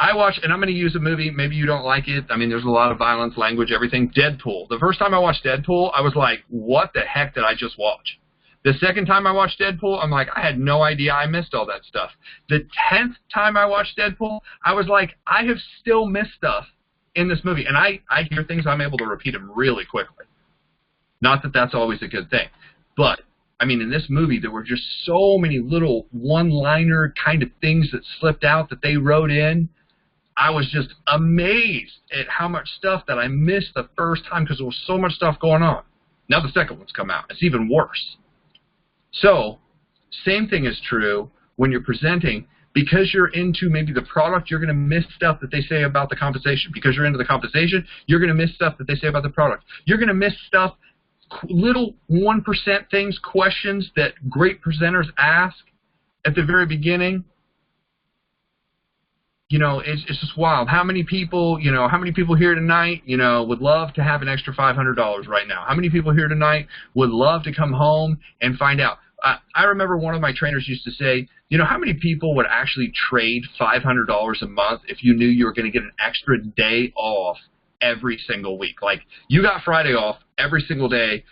I watch, and I'm going to use a movie, maybe you don't like it. I mean, there's a lot of violence, language, everything. Deadpool. The first time I watched Deadpool, I was like, what the heck did I just watch? The second time I watched Deadpool, I'm like, I had no idea I missed all that stuff. The 10th time I watched Deadpool, I was like, I have still missed stuff in this movie. And I hear things, I'm able to repeat them really quickly. Not that that's always a good thing. But, I mean, in this movie, there were just so many little one-liner kind of things that slipped out that they wrote in. I was just amazed at how much stuff that I missed the first time because there was so much stuff going on. Now the second one's come out. It's even worse. So, same thing is true when you're presenting. Because you're into maybe the product, you're going to miss stuff that they say about the compensation. Because you're into the compensation, you're going to miss stuff that they say about the product. You're going to miss stuff, little 1% things, questions that great presenters ask at the very beginning. You know, it's just wild. How many people, you know, how many people here tonight, you know, would love to have an extra $500 right now? How many people here tonight would love to come home and find out? I remember one of my trainers used to say, you know, how many people would actually trade $500 a month if you knew you were going to get an extra day off every single week? Like, you got Friday off every single day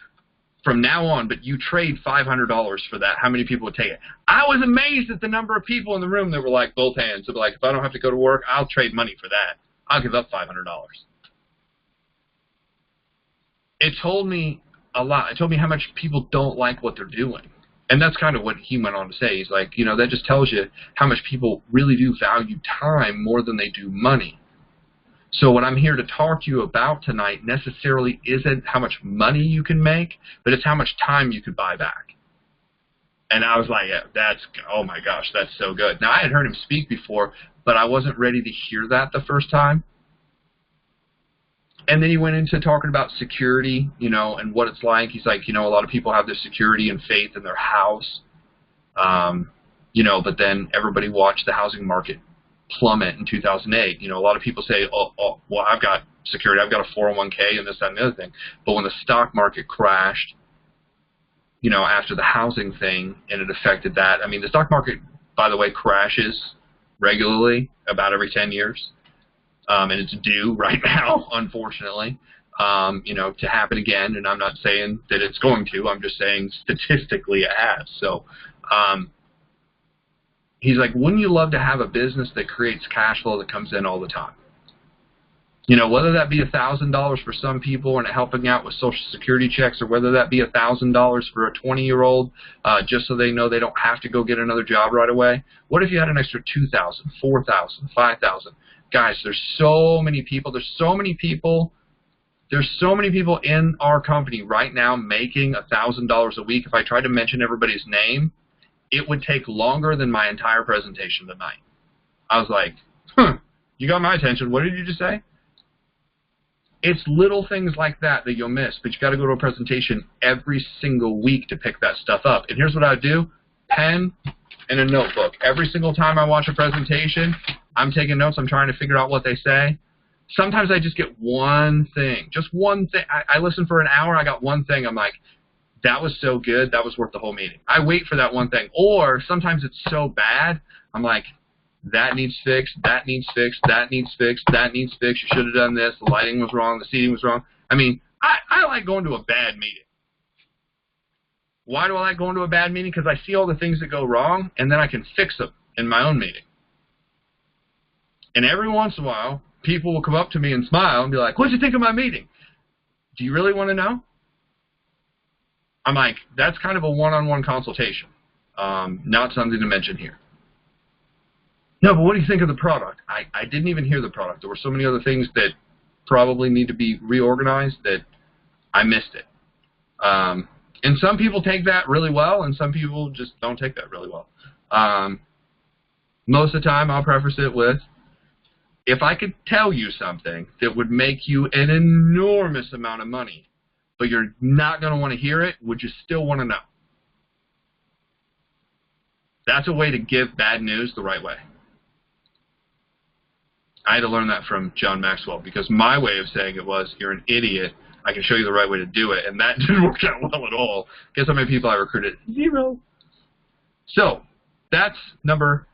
from now on, but you trade $500 for that. How many people would take it? I was amazed at the number of people in the room that were like, both hands. They'd be like, if I don't have to go to work, I'll trade money for that. I'll give up $500. It told me a lot. It told me how much people don't like what they're doing. And that's kind of what he went on to say. He's like, you know, that just tells you how much people really do value time more than they do money. So what I'm here to talk to you about tonight necessarily isn't how much money you can make, but it's how much time you could buy back. And I was like, yeah, oh my gosh, that's so good. Now, I had heard him speak before, but I wasn't ready to hear that the first time. And then he went into talking about security, you know, and what it's like. He's like, you know, a lot of people have this security and faith in their house, you know, but then everybody watched the housing market plummet in 2008. You know, a lot of people say, oh, well, I've got security, I've got a 401k and this, that, and the other thing. But when the stock market crashed, you know, after the housing thing, and it affected that. I mean, the stock market, by the way, crashes regularly, about every 10 years. And it's due right now, unfortunately, you know, to happen again. And I'm not saying that it's going to. I'm just saying statistically it has. So he's like, wouldn't you love to have a business that creates cash flow that comes in all the time? You know, whether that be $1,000 for some people and helping out with Social Security checks, or whether that be $1,000 for a 20-year-old just so they know they don't have to go get another job right away. What if you had an extra $2,000, $4,000, $5,000? Guys, there's so many people. There's so many people in our company right now making $1,000 a week. If I tried to mention everybody's name, it would take longer than my entire presentation tonight. I was like, you got my attention. What did you just say? It's little things like that that you'll miss, but you got to go to a presentation every single week to pick that stuff up. And here's what I would do: pen and a notebook. Every single time I watch a presentation, I'm taking notes. I'm trying to figure out what they say. Sometimes I just get one thing, just one thing. I listen for an hour. I got one thing. I'm like, that was so good. That was worth the whole meeting. I wait for that one thing. Or sometimes it's so bad, I'm like, that needs fixed, that needs fixed, that needs fixed, that needs fixed. You should have done this. The lighting was wrong. The seating was wrong. I mean, I like going to a bad meeting. Why do I like going to a bad meeting? Because I see all the things that go wrong, and then I can fix them in my own meeting. And every once in a while, people will come up to me and smile and be like, what'd you think of my meeting? Do you really want to know? I'm like, that's kind of a one-on-one consultation, not something to mention here. No, but what do you think of the product? I didn't even hear the product. There were so many other things that probably need to be reorganized that I missed it. And some people take that really well, and some people just don't take that really well. Most of the time, I'll preface it with, if I could tell you something that would make you an enormous amount of money, but you're not going to want to hear it, would you still want to know? That's a way to give bad news the right way. I had to learn that from John Maxwell, because my way of saying it was, you're an idiot, I can show you the right way to do it, and that didn't work out well at all. Guess how many people I recruited? 0. So, that's number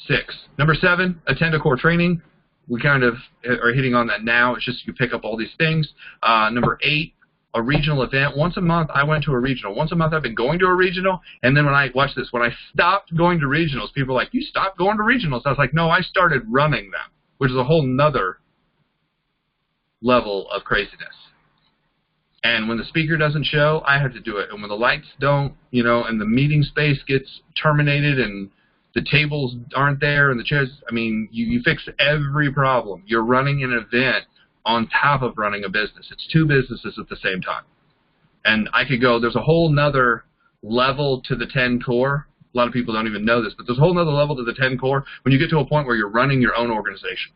6. Number 7, attend a core training. We kind of are hitting on that now. It's just you pick up all these things. Number 8, a regional event. Once a month, I went to a regional. Once a month, I've been going to a regional. And then when I, watch this, when I stopped going to regionals, people were like, you stopped going to regionals? I was like, no, I started running them, which is a whole nother level of craziness. And when the speaker doesn't show, I have to do it. And when the lights don't, you know, and the meeting space gets terminated and the tables aren't there and the chairs, I mean, you fix every problem. You're running an event on top of running a business. It's 2 businesses at the same time. And I could go, there's a whole nother level to the 10 core A lot of people don't even know this, but there's a whole other level to the 10 core when you get to a point where you're running your own organization.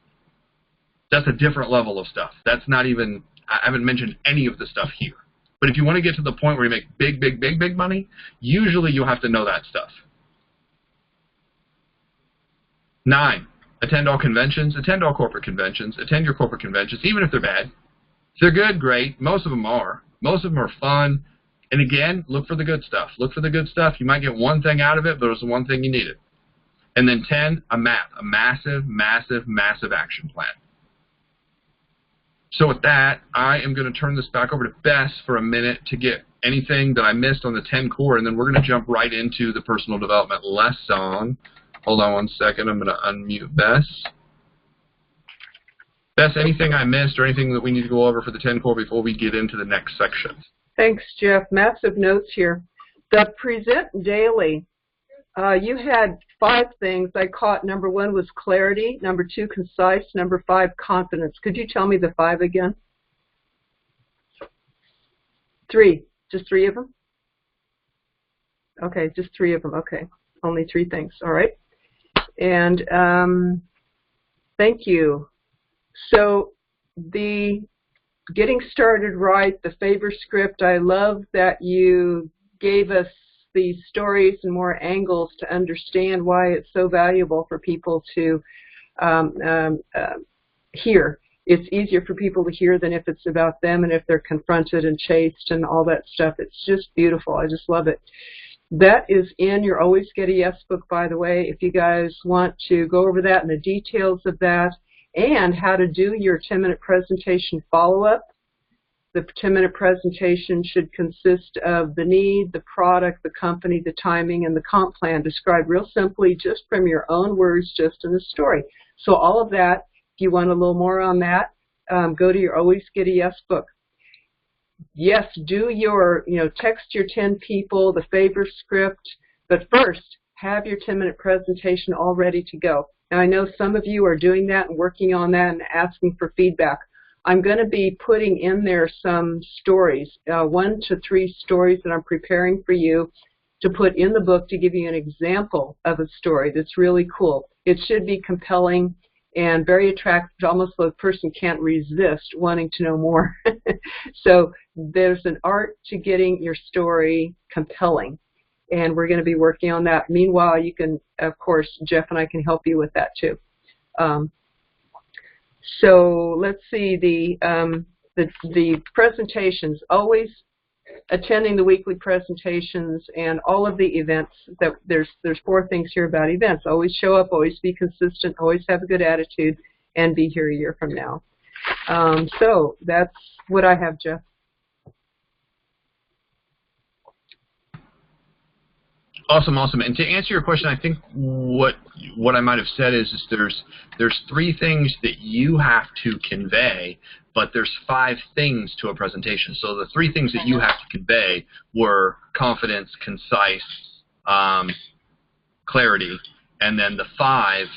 That's a different level of stuff. That's not even, I haven't mentioned any of the stuff here. But if you want to get to the point where you make big money, usually you'll have to know that stuff. 9, attend all conventions, attend all corporate conventions, attend your corporate conventions, even if they're bad. If they're good, great. Most of them are. Most of them are fun. And again, look for the good stuff. Look for the good stuff. You might get one thing out of it, but it's the one thing you needed. And then 10, a map, a massive action plan. So with that, I am going to turn this back over to Bess for a minute to get anything that I missed on the 10 core, and then we're going to jump right into the personal development lesson. Hold on one second. I'm going to unmute Bess. Bess, anything I missed or anything that we need to go over for the 10 core before we get into the next section? Thanks, Jeff. Massive notes here. The present daily. You had 5 things I caught. Number 1 was clarity. Number 2, concise. Number 5, confidence. Could you tell me the 5 again? 3. Just 3 of them? Okay, just 3 of them. Okay, only 3 things. All right. And thank you. So the getting started right, the favor script, I love that you gave us these stories and more angles to understand why it's so valuable for people to hear. It's easier for people to hear than if it's about them and if they're confronted and chased and all that stuff. It's just beautiful. I just love it. That is in your Always Get a Yes book, by the way, if you guys want to go over that and the details of that and how to do your 10-minute presentation follow-up. The 10-minute presentation should consist of the need, the product, the company, the timing, and the comp plan described real simply just from your own words, just in a story. So all of that, if you want a little more on that, go to your Always Get a Yes book. Yes, do your, text your 10 people, the favor script, but first, have your 10-minute presentation all ready to go. Now, I know some of you are doing that and working on that and asking for feedback. I'm going to be putting in there some stories, 1 to 3 stories that I'm preparing for you to put in the book to give you an example of a story that's really cool. It should be compelling and very attractive, almost so a person can't resist wanting to know more. So there's an art to getting your story compelling, and we're going to be working on that. Meanwhile, you can, of course, Jeff and I can help you with that too. So let's see, the presentations, always attending the weekly presentations and all of the events. That there's 4 things here about events. Always show up, always be consistent, always have a good attitude, and be here a year from now. So that's what I have, Jeff. Awesome. And to answer your question, I think what I might have said is there's 3 things that you have to convey, but there's 5 things to a presentation. So the 3 things that you have to convey were confidence, concise, clarity, and then the 5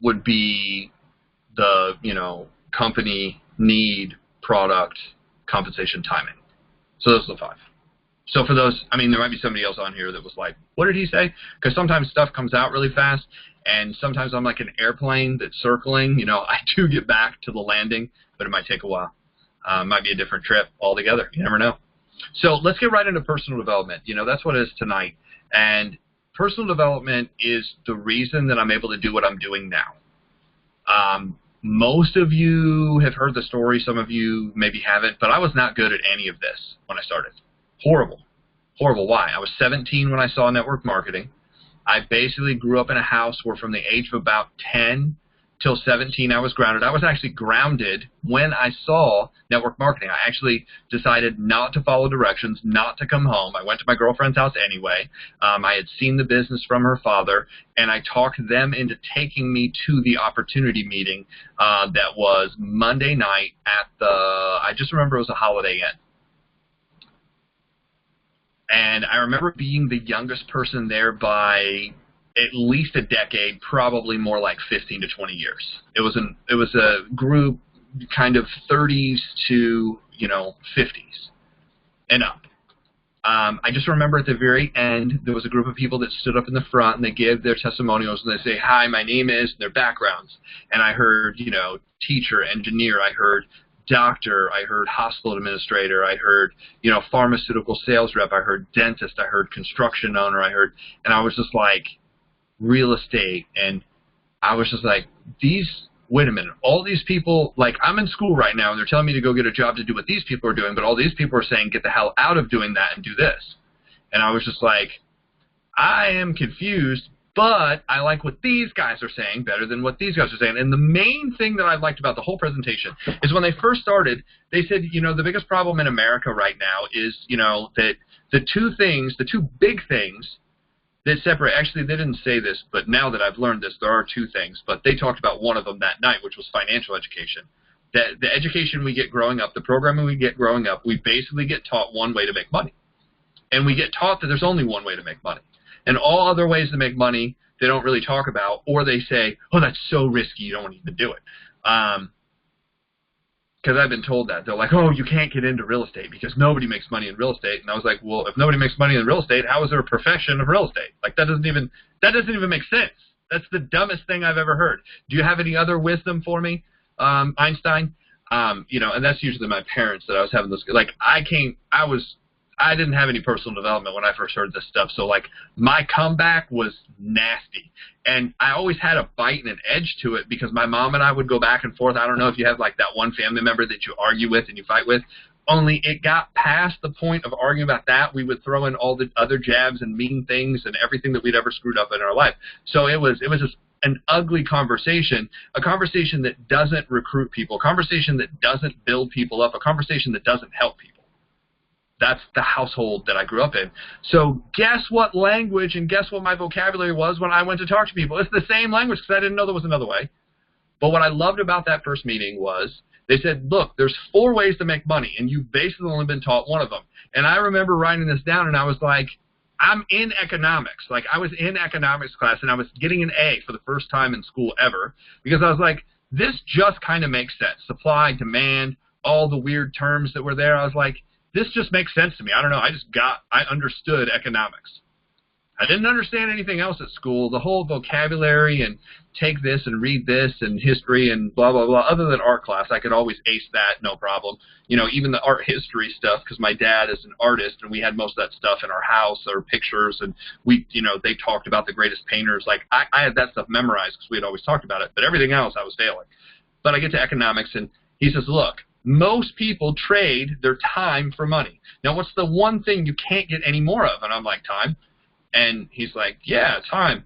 would be the company, need, product, compensation, timing. So those are the 5. So for those, I mean, there might be somebody else on here that was like, what did he say? Because sometimes stuff comes out really fast, and sometimes I'm like an airplane that's circling. I do get back to the landing, but it might take a while. It might be a different trip altogether. You never know. So let's get right into personal development. That's what it is tonight. And personal development is the reason that I'm able to do what I'm doing now. Most of you have heard the story. Some of you maybe haven't, but I was not good at any of this when I started. Horrible. Why? I was 17 when I saw network marketing. I basically grew up in a house where from the age of about 10 till 17 I was grounded. I was actually grounded when I saw network marketing. I actually decided not to follow directions, not to come home. I went to my girlfriend's house anyway. I had seen the business from her father, and I talked them into taking me to the opportunity meeting that was Monday night at I just remember it was a Holiday Inn. And I remember being the youngest person there by at least a decade, probably more like 15 to 20 years. It was a group kind of 30s to 50s and up. I just remember at the very end, there was a group of people that stood up in the front, and they gave their testimonials, and they say, hi, my name is, their backgrounds. And I heard, teacher, engineer. I heard doctor. I heard hospital administrator. I heard, pharmaceutical sales rep. I heard dentist. I heard construction owner. And I was just like, real estate. And I was just like, wait a minute, all these people, like, I'm in school right now, and they're telling me to go get a job to do what these people are doing, but all these people are saying, get the hell out of doing that and do this. And I was just like, I am confused, but I like what these guys are saying better than what these guys are saying. And the main thing that I liked about the whole presentation is when they first started, they said, the biggest problem in America right now is, that the two big things that separate, actually, they didn't say this, but now that I've learned this, there are two things. But they talked about one of them that night, which was financial education. The education we get growing up, the programming we get growing up, we basically get taught one way to make money. And we get taught that there's only one way to make money. And all other ways to make money, they don't really talk about, or they say, oh, that's so risky, you don't want to even do it. Because I've been told that. They're like, oh, you can't get into real estate because nobody makes money in real estate. And I was like, well, if nobody makes money in real estate, how is there a profession of real estate? Like, that doesn't even make sense. That's the dumbest thing I've ever heard. Do you have any other wisdom for me, Einstein? And that's usually my parents that I was having this. Like, I didn't have any personal development when I first heard this stuff. So, like, my comeback was nasty. And I always had a bite and an edge to it because my mom and I would go back and forth. I don't know if you have, like, that one family member that you argue with and you fight with. Only it got past the point of arguing about that. We would throw in all the other jabs and mean things and everything that we'd ever screwed up in our life. So it was just an ugly conversation, a conversation that doesn't recruit people, a conversation that doesn't build people up, a conversation that doesn't help people. That's the household that I grew up in. So guess what language and guess what my vocabulary was when I went to talk to people? It's the same language because I didn't know there was another way. But what I loved about that first meeting was they said, look, there's 4 ways to make money, and you've basically only been taught one of them. And I remember writing this down, and I was like, I'm in economics. Like, I was in economics class, and I was getting an A for the first time in school ever because I was like, this just kind of makes sense. Supply, demand, all the weird terms that were there. I was like, this just makes sense to me. I don't know. I understood economics. I didn't understand anything else at school. The whole vocabulary and take this and read this and history and blah, blah, blah. Other than art class, I could always ace that, no problem. Even the art history stuff, because my dad is an artist and we had most of that stuff in our house, or pictures, and they talked about the greatest painters. Like, I had that stuff memorized because we had always talked about it, but everything else I was failing. But I get to economics, and he says, look, most people trade their time for money. Now, what's the one thing you can't get any more of? And I'm like, time. And he's like, yeah, time.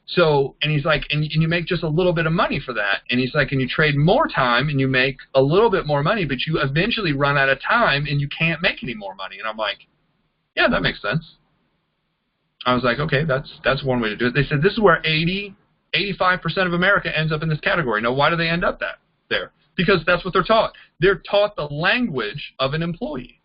So, and he's like, and you make just a little bit of money for that. And he's like, and you trade more time and you make a little bit more money, but you eventually run out of time and you can't make any more money. And I'm like, yeah, that makes sense. I was like, okay, that's one way to do it. They said this is where 85% of America ends up in this category. Now, why do they end up there? Because that's what they're taught. They're taught the language of an employee.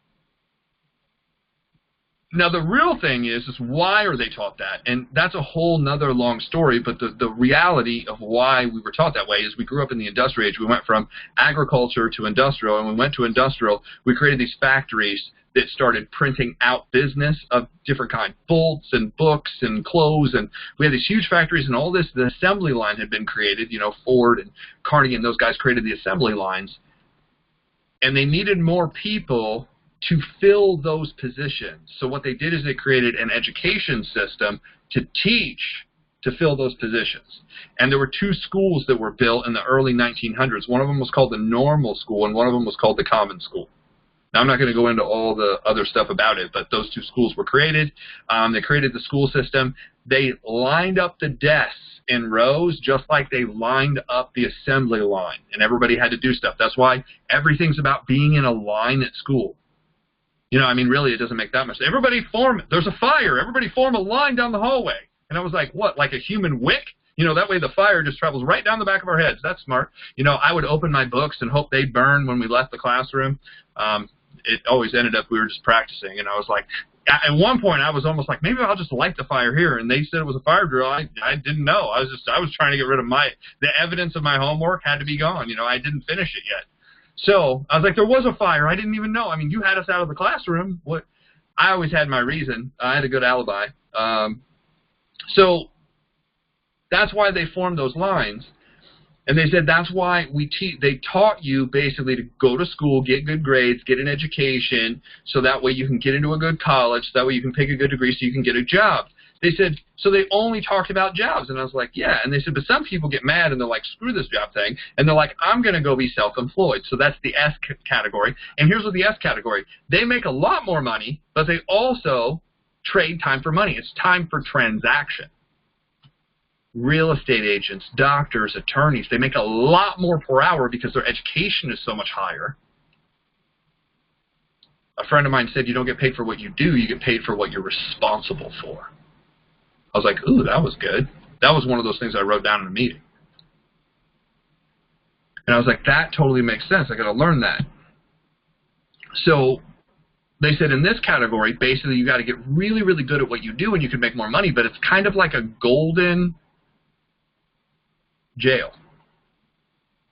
Now, the real thing is why are they taught that? And that's a whole nother long story, but the reality of why we were taught that way is we grew up in the industrial age. We went from agriculture to industrial, and when we went to industrial, we created these factories that started printing out business of different kinds, bolts and books and clothes, and we had these huge factories, and all this, the assembly line had been created. Ford and Carnegie and those guys created the assembly lines, and they needed more people to fill those positions. So what they did is they created an education system to teach to fill those positions. And there were 2 schools that were built in the early 1900s. One of them was called the normal school, and one of them was called the common school. Now, I'm not going to go into all the other stuff about it, but those 2 schools were created. They created the school system. They lined up the desks in rows just like they lined up the assembly line, and everybody had to do stuff. That's why everything's about being in a line at school. Really, it doesn't make that much. There's a fire. Everybody form a line down the hallway. And I was like, what, like a human wick? That way the fire just travels right down the back of our heads. That's smart. I would open my books and hope they burn when we left the classroom. It always ended up we were just practicing. And I was like, at one point I was almost like, maybe I'll just light the fire here. And they said it was a fire drill. I didn't know. I was trying to get rid of the evidence of my homework had to be gone. I didn't finish it yet. So I was like, there was a fire. I didn't even know. You had us out of the classroom. What? I always had my reason. I had a good alibi. So that's why they formed those lines. And they said that's why they taught you basically to go to school, get good grades, get an education, so that way you can get into a good college, so that way you can pick a good degree so you can get a job. They said, so they only talked about jobs. And I was like, yeah. And they said, but some people get mad and they're like, screw this job thing. And they're like, I'm going to go be self-employed. So that's the S category. And here's what the S category. They make a lot more money, but they also trade time for money. It's time for transaction. Real estate agents, doctors, attorneys, they make a lot more per hour because their education is so much higher. A friend of mine said you don't get paid for what you do, you get paid for what you're responsible for. I was like, ooh, that was good. That was one of those things I wrote down in a meeting. And I was like, that totally makes sense. I got to learn that. So they said in this category, basically you got to get really, really good at what you do and you can make more money, but it's kind of like a golden jail,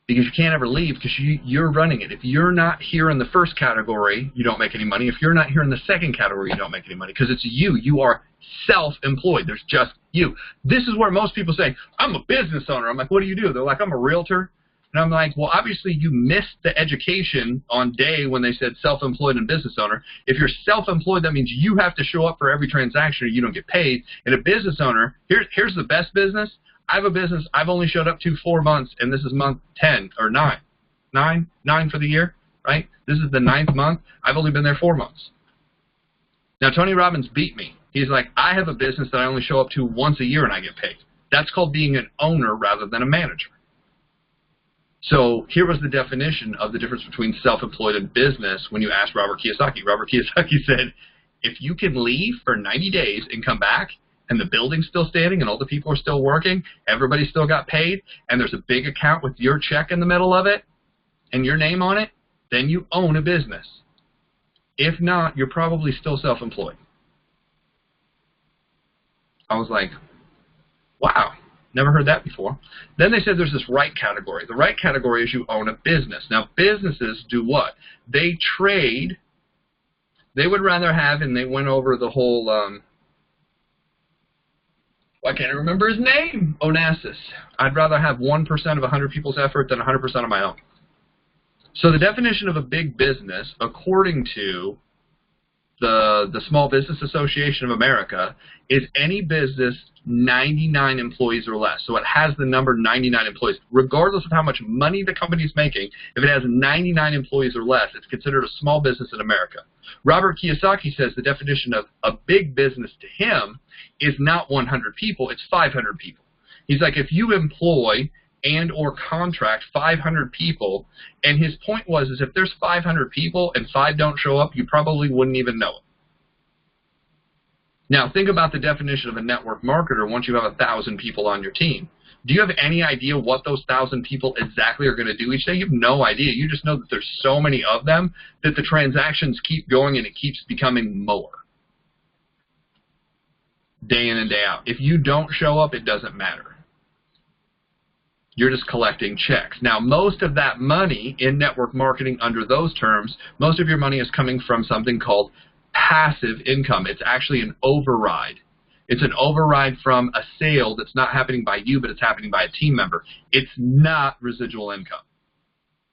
because you can't ever leave because you're running it. If you're not here in the first category, you don't make any money. If you're not here in the second category, you don't make any money because it's you. You are self-employed. There's just you. This is where most people say, I'm a business owner. I'm like, what do you do? They're like, I'm a realtor. And I'm like, well, obviously you missed the education on day when they said self-employed and business owner. If you're self-employed, that means you have to show up for every transaction or you don't get paid. And a business owner, here's the best business. I have a business I've only showed up to 4 months, and this is month 10 or 9. 9 for the year, right? This is the 9th month. I've only been there 4 months. Now, Tony Robbins beat me. He's like, I have a business that I only show up to once a year and I get paid. That's called being an owner rather than a manager. So here was the definition of the difference between self-employed and business when you asked Robert Kiyosaki. Robert Kiyosaki said, if you can leave for 90 days and come back, and the building's still standing and all the people are still working, everybody still got paid, and there's a big account with your check in the middle of it and your name on it, then you own a business. If not, you're probably still self-employed. I was like, wow, never heard that before. Then they said there's this right category. The right category is you own a business. Now, businesses do what? They trade. They would rather have, and they went over the whole I can't remember his name. Onassis. I'd rather have 1% of 100 people's effort than 100% of my own. So the definition of a big business, according to the Small Business Association of America, is any business 99 employees or less. So it has the number 99 employees. Regardless of how much money the company's making, if it has 99 employees or less, it's considered a small business in America. Robert Kiyosaki says the definition of a big business to him is not 100 people, it's 500 people. He's like, if you employ and or contract 500 people, and his point was is if there's 500 people and 5 don't show up, you probably wouldn't even know it. Now, think about the definition of a network marketer once you have 1,000 people on your team. Do you have any idea what those 1,000 people exactly are going to do each day? You have no idea. You just know that there's so many of them that the transactions keep going and it keeps becoming more. Day in and day out. If you don't show up, it doesn't matter. You're just collecting checks. Now, most of that money in network marketing under those terms, most of your money is coming from something called passive income. It's actually an override. It's an override from a sale that's not happening by you, but it's happening by a team member. It's not residual income,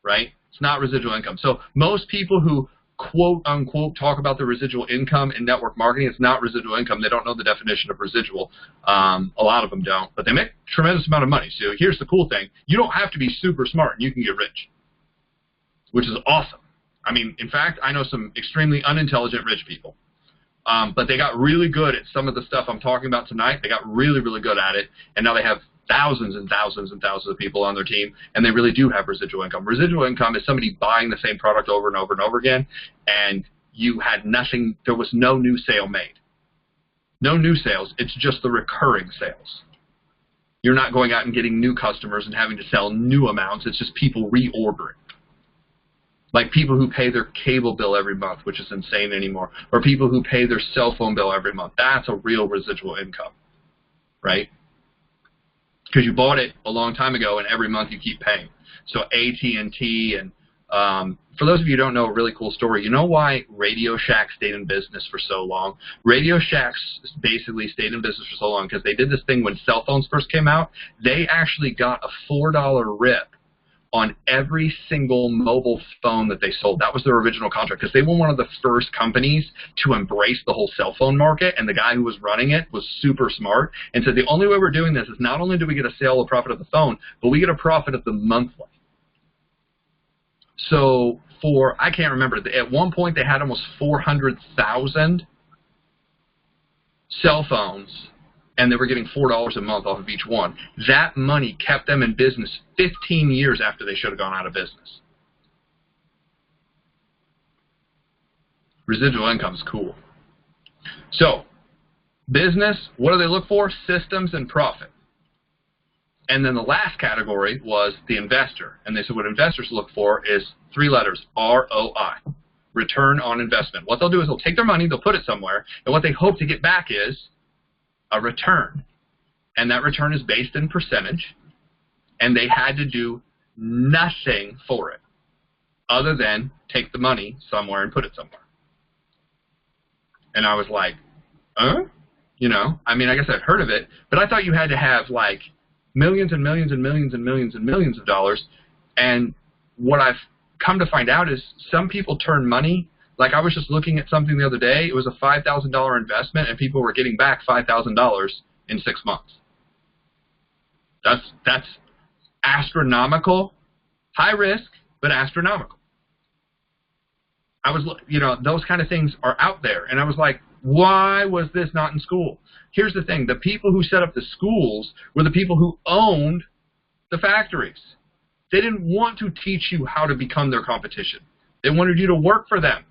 right? It's not residual income. So most people who quote unquote talk about the residual income in network marketing, it's not residual income. They don't know the definition of residual. A lot of them don't, but they make a tremendous amount of money. So here's the cool thing. You don't have to be super smart and you can get rich, which is awesome. I mean, in fact, I know some extremely unintelligent rich people. But they got really good at some of the stuff I'm talking about tonight. They got really, really good at it, and now they have thousands and thousands and thousands of people on their team, and they really do have residual income. Residual income is somebody buying the same product over and over and over again, and you had nothing, there was no new sale made. No new sales, it's just the recurring sales. You're not going out and getting new customers and having to sell new amounts, it's just people reordering. Like people who pay their cable bill every month, which is insane anymore, or people who pay their cell phone bill every month. That's a real residual income, right? Because you bought it a long time ago, and every month you keep paying. So AT&T and For those of you who don't know, a really cool story. You know why Radio Shack stayed in business for so long? Radio Shacks basically stayed in business for so long because they did this thing when cell phones first came out. They actually got a $4 rip on every single mobile phone that they sold. That was their original contract because they were one of the first companies to embrace the whole cell phone market, and the guy who was running it was super smart and said the only way we're doing this is not only do we get a sale or profit of the phone, but we get a profit of the monthly. So I can't remember, at one point they had almost 400,000 cell phones, and they were getting $4 a month off of each one. That money kept them in business 15 years after they should have gone out of business. Residual income is cool. So, business, what do they look for? Systems and profit. And then the last category was the investor. And they said what investors look for is 3 letters, ROI, return on investment. What they'll do is they'll take their money, they'll put it somewhere, and what they hope to get back is a return. And that return is based in percentage, and they had to do nothing for it other than take the money somewhere and put it somewhere. And I was like, you know, I mean, I guess I've heard of it, but I thought you had to have like millions and millions and millions and millions and millions of dollars. And what I've come to find out is some people turn money. Like I was just looking at something the other day. It was a $5,000 investment, and people were getting back $5,000 in 6 months. That's astronomical, high risk, but astronomical. I was, you know, those kind of things are out there, and I was like, why was this not in school? Here's the thing: the people who set up the schools were the people who owned the factories. They didn't want to teach you how to become their competition. They wanted you to work for them.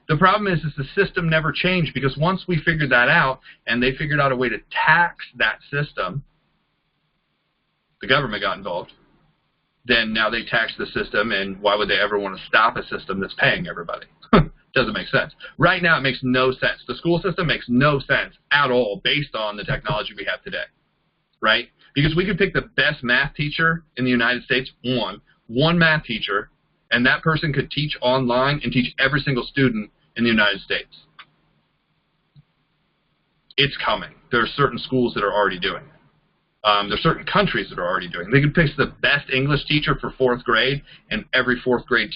The problem is the system never changed, because once we figured that out and they figured out a way to tax that system, the government got involved. Then now they tax the system, and why would they ever want to stop a system that's paying everybody? Doesn't make sense. Right now it makes no sense. The school system makes no sense at all based on the technology we have today, right? Because we could pick the best math teacher in the United States, one math teacher, and that person could teach online and teach every single student in the United States. It's coming. There are certain schools that are already doing it. There are certain countries that are already doing it. They could pick the best English teacher for 4th grade, and every 4th grade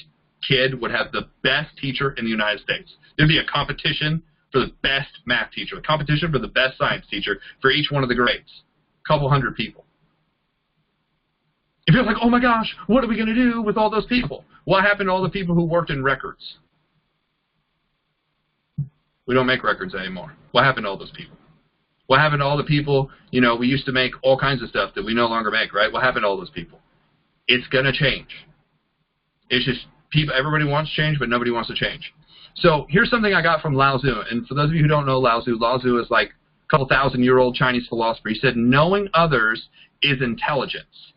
kid would have the best teacher in the United States. There'd be a competition for the best math teacher, a competition for the best science teacher for each one of the grades. A couple hundred people. If you're like, oh my gosh, what are we going to do with all those people? What happened to all the people who worked in records? We don't make records anymore. What happened to all those people? What happened to all the people, you know, we used to make all kinds of stuff that we no longer make, right? What happened to all those people? It's going to change. It's just people, everybody wants change, but nobody wants to change. So here's something I got from Lao Tzu. And for those of you who don't know Lao Tzu is like a couple thousand-year-old Chinese philosopher. He said, knowing others is intelligence.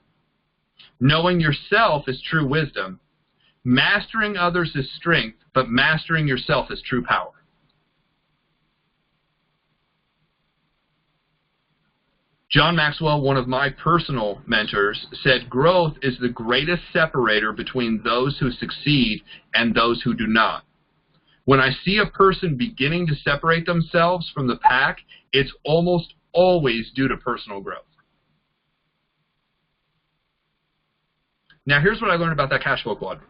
Knowing yourself is true wisdom. Mastering others is strength, but mastering yourself is true power. John Maxwell, one of my personal mentors, said growth is the greatest separator between those who succeed and those who do not. When I see a person beginning to separate themselves from the pack, it's almost always due to personal growth. Now, here's what I learned about that cash flow quadrant.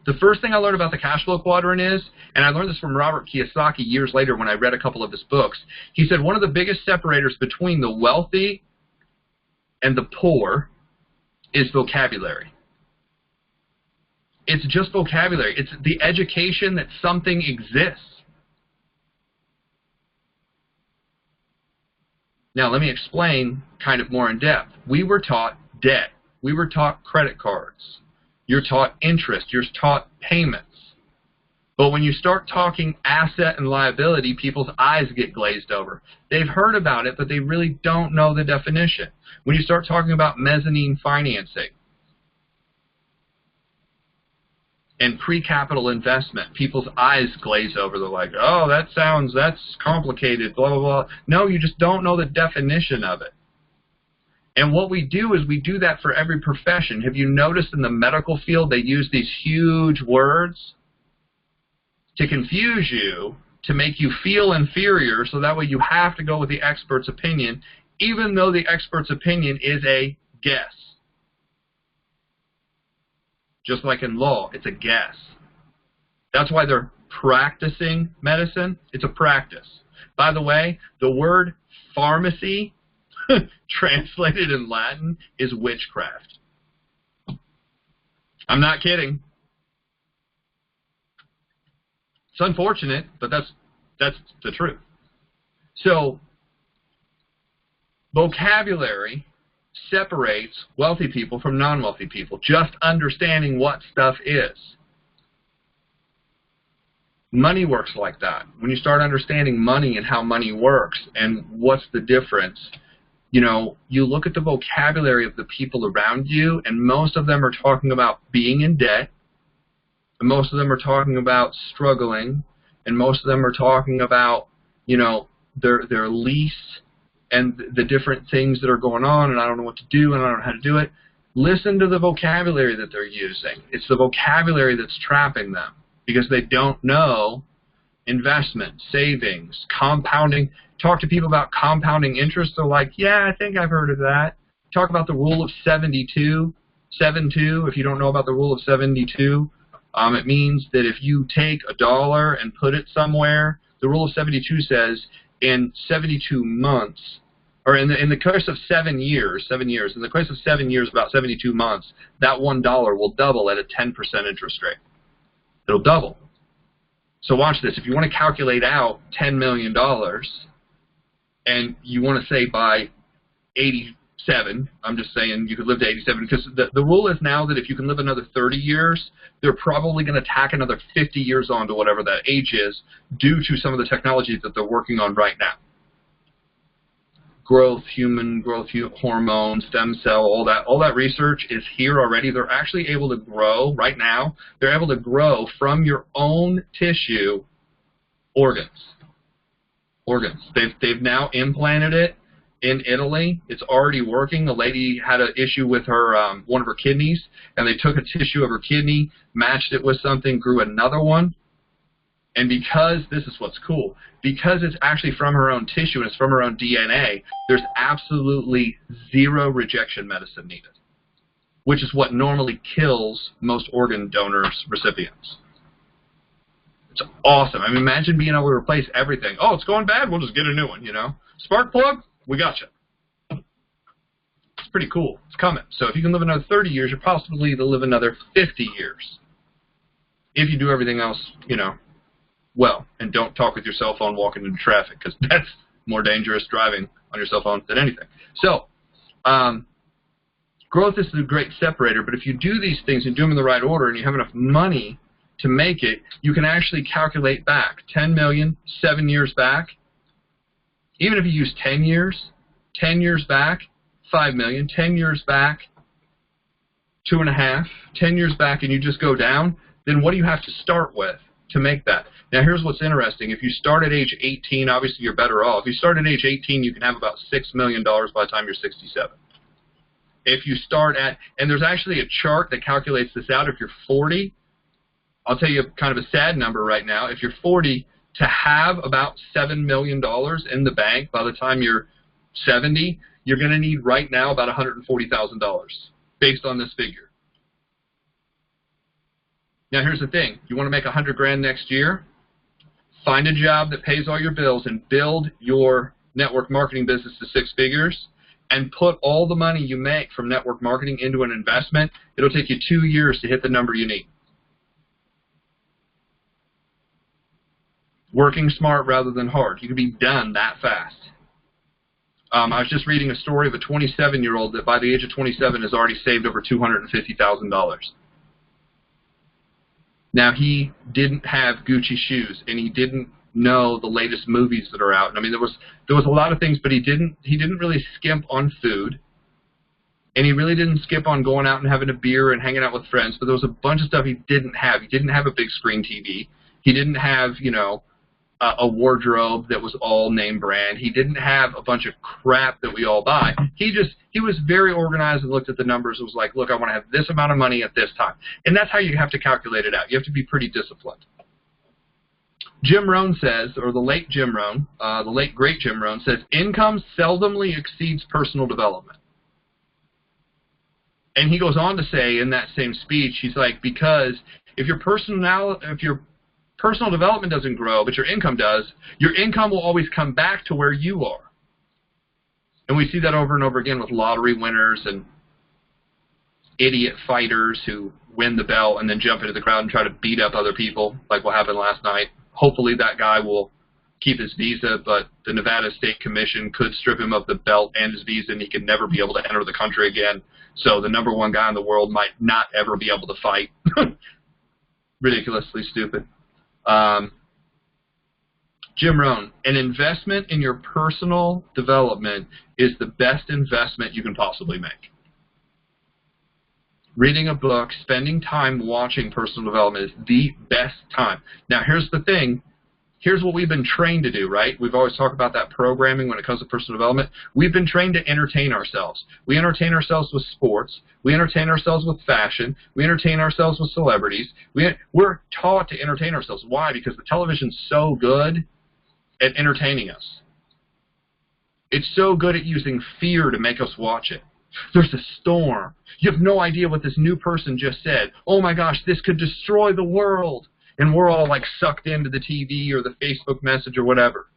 The first thing I learned about the cash flow quadrant is, and I learned this from Robert Kiyosaki years later when I read a couple of his books, he said one of the biggest separators between the wealthy and the poor is vocabulary. It's just vocabulary. It's the education that something exists. Now, let me explain kind of more in depth. We were taught debt. We were taught credit cards. You're taught interest. You're taught payments. But when you start talking asset and liability, people's eyes get glazed over. They've heard about it, but they really don't know the definition. When you start talking about mezzanine financing and pre-capital investment, people's eyes glaze over. They're like, oh, that's complicated, blah, blah, blah. No, you just don't know the definition of it. And what we do is we do that for every profession. Have you noticed in the medical field they use these huge words to confuse you, to make you feel inferior, so that way you have to go with the expert's opinion, even though the expert's opinion is a guess. Just like in law, it's a guess. That's why they're practicing medicine. It's a practice. By the way, the word pharmacy, translated in Latin, is witchcraft. I'm not kidding. It's unfortunate, but that's the truth. So, vocabulary separates wealthy people from non-wealthy people. Just understanding what stuff is. Money works like that. When you start understanding money and how money works and what's the difference, you know, you look at the vocabulary of the people around you, and most of them are talking about being in debt, and most of them are talking about struggling, and most of them are talking about, you know, their lease and the different things that are going on, and I don't know what to do, and I don't know how to do it. Listen to the vocabulary that they're using. It's the vocabulary that's trapping them, because they don't know investment, savings, compounding. Talk to people about compounding interest. They're like, yeah, I think I've heard of that. Talk about the rule of 72. If you don't know about the rule of 72, it means that if you take $1 and put it somewhere, the rule of 72 says in 72 months, or in the course of 7 years, in the course of 7 years, about 72 months, that $1 will double at a 10% interest rate. It'll double. So watch this. If you want to calculate out $10 million, and you want to say by 87, I'm just saying you could live to 87, because the rule is now that if you can live another 30 years, they're probably going to tack another 50 years on to whatever that age is, due to some of the technology that they're working on right now. Growth, human growth hormones, stem cell, all that research is here already. They're actually able to grow right now. They're able to grow from your own tissue organs. They've now implanted it in Italy. It's already working. A lady had an issue with her one of her kidneys, and they took a tissue of her kidney, matched it with something, grew another one. And because, this is what's cool, because it's actually from her own tissue and it's from her own DNA, there's absolutely zero rejection medicine needed, which is what normally kills most organ donors' recipients. It's awesome. I mean, imagine being able to replace everything. Oh, it's going bad? We'll just get a new one, you know? Spark plug? We got you. It's pretty cool. It's coming. So if you can live another 30 years, you're possibly to live another 50 years. If you do everything else, you know, well, and don't talk with your cell phone walking into traffic, because that's more dangerous driving on your cell phone than anything. So, growth is the great separator, but if you do these things and do them in the right order and you have enough money to make it, you can actually calculate back 10 million, 7 years back. Even if you use 10 years, 10 years back, 5 million, 10 years back, 2.5, 10 years back, and you just go down, then what do you have to start with to make that? Now, here's what's interesting. If you start at age 18, obviously you're better off. If you start at age 18, you can have about $6 million by the time you're 67. If you start at, and there's actually a chart that calculates this out. If you're 40, I'll tell you kind of a sad number right now. If you're 40, to have about $7 million in the bank by the time you're 70, you're going to need right now about $140,000 based on this figure. Now, here's the thing. You want to make $100,000 next year? Find a job that pays all your bills and build your network marketing business to 6 figures, and put all the money you make from network marketing into an investment. It'll take you 2 years to hit the number you need. Working smart rather than hard. You can be done that fast. I was just reading a story of a 27-year-old that by the age of 27 has already saved over $250,000. Now, he didn't have Gucci shoes, and he didn't know the latest movies that are out. And I mean, there was a lot of things, but he didn't really skimp on food, and he really didn't skip on going out and having a beer and hanging out with friends. But there was a bunch of stuff he didn't have. He didn't have a big screen TV. He didn't have, you know, a wardrobe that was all name brand. He didn't have a bunch of crap that we all buy. He was very organized and looked at the numbers and was like, look, I want to have this amount of money at this time. And that's how you have to calculate it out. You have to be pretty disciplined. Jim Rohn says, or the late Jim Rohn, the late great Jim Rohn says, income seldomly exceeds personal development. And he goes on to say in that same speech, he's like, because if your personal development doesn't grow, but your income does, your income will always come back to where you are. And we see that over and over again with lottery winners and idiot fighters who win the belt and then jump into the crowd and try to beat up other people, like what happened last night. Hopefully that guy will keep his visa, but the Nevada State Commission could strip him of the belt and his visa, and he could never be able to enter the country again. So the #1 guy in the world might not ever be able to fight. Ridiculously stupid. Jim Rohn, an investment in your personal development is the best investment you can possibly make. Reading a book, spending time watching personal development is the best time. Now, here's the thing. Here's what we've been trained to do, right? We've always talked about that programming when it comes to personal development. We've been trained to entertain ourselves. We entertain ourselves with sports. We entertain ourselves with fashion. We entertain ourselves with celebrities. We're taught to entertain ourselves. Why? Because the television's so good at entertaining us. It's so good at using fear to make us watch it. There's a storm. You have no idea what this new person just said. Oh my gosh, this could destroy the world. And we're all like sucked into the TV or the Facebook message or whatever.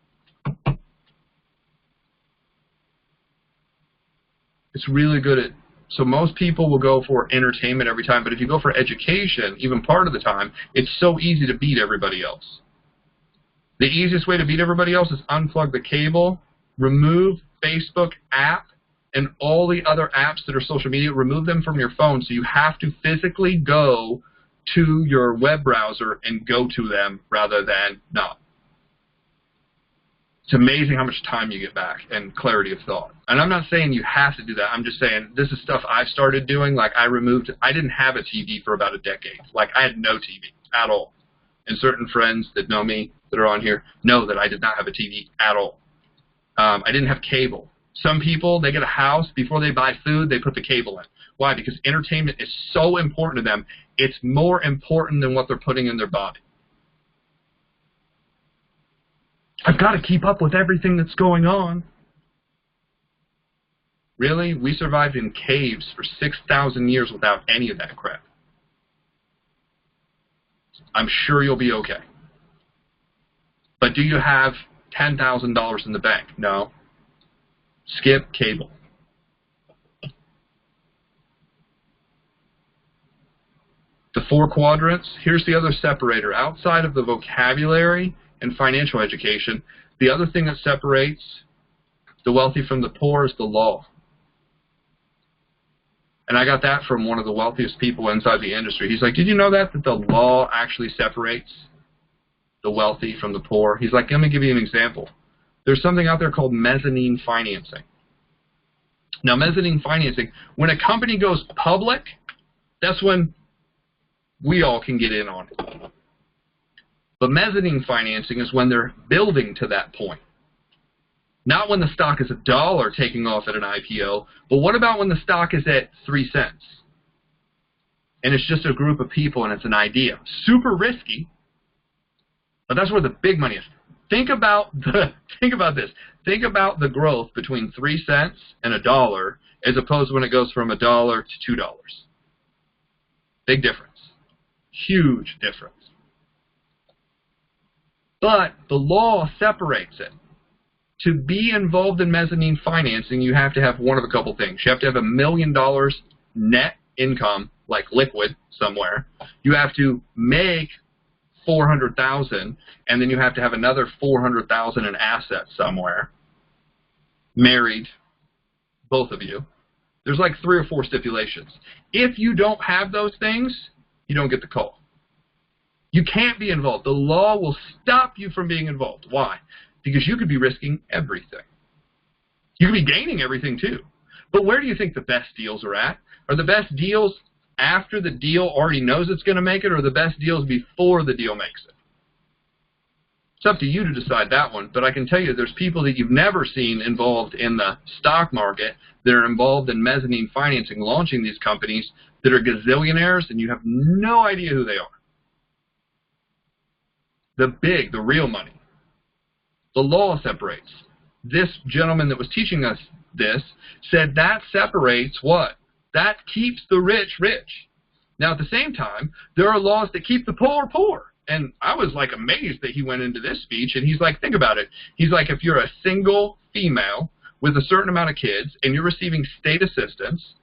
It's really good at, so most people will go for entertainment every time, but if you go for education, even part of the time, it's so easy to beat everybody else. The easiest way to beat everybody else is unplug the cable, remove Facebook app, and all the other apps that are social media, remove them from your phone, so you have to physically go to your web browser and go to them rather than not. It's amazing how much time you get back and clarity of thought. And I'm not saying you have to do that. I'm just saying this is stuff I've started doing. Like I didn't have a TV for about a decade. Like I had no TV at all. And certain friends that know me that are on here know that I did not have a TV at all. I didn't have cable. Some people, they get a house, before they buy food, they put the cable in. Why? Because entertainment is so important to them. It's more important than what they're putting in their body. I've got to keep up with everything that's going on. Really? We survived in caves for 6,000 years without any of that crap. I'm sure you'll be okay. But do you have $10,000 in the bank? No. Skip cable. The 4 quadrants, here's the other separator. Outside of the vocabulary and financial education, the other thing that separates the wealthy from the poor is the law. And I got that from one of the wealthiest people inside the industry. He's like, did you know that the law actually separates the wealthy from the poor? He's like, let me give you an example. There's something out there called mezzanine financing. Now, mezzanine financing, when a company goes public, that's when we all can get in on it. But mezzanine financing is when they're building to that point. Not when the stock is $1 taking off at an IPO, but what about when the stock is at 3 cents? And it's just a group of people and it's an idea. Super risky, but that's where the big money is. Think about this. Think about the growth between 3 cents and $1 as opposed to when it goes from $1 to $2. Big difference. Huge difference. But the law separates it. To be involved in mezzanine financing, you have to have one of a couple things. You have to have $1 million net income, like liquid somewhere. You have to make $400,000, and then you have to have another $400,000 in assets somewhere. Married, both of you. There's like 3 or 4 stipulations. If you don't have those things, you don't get the call. You can't be involved. The law will stop you from being involved. Why? Because you could be risking everything. You could be gaining everything too. But where do you think the best deals are at? Are the best deals after the deal already knows it's going to make it, or the best deals before the deal makes it? It's up to you to decide that one, but I can tell you there's people that you've never seen involved in the stock market that are involved in mezzanine financing, launching these companies that are gazillionaires, and you have no idea who they are. The real money. The law separates. This gentleman that was teaching us this said that separates what? That keeps the rich rich. Now, at the same time, there are laws that keep the poor poor. And I was like amazed that he went into this speech, and he's like, think about it. He's like, if you're a single female with a certain amount of kids and you're receiving state assistance,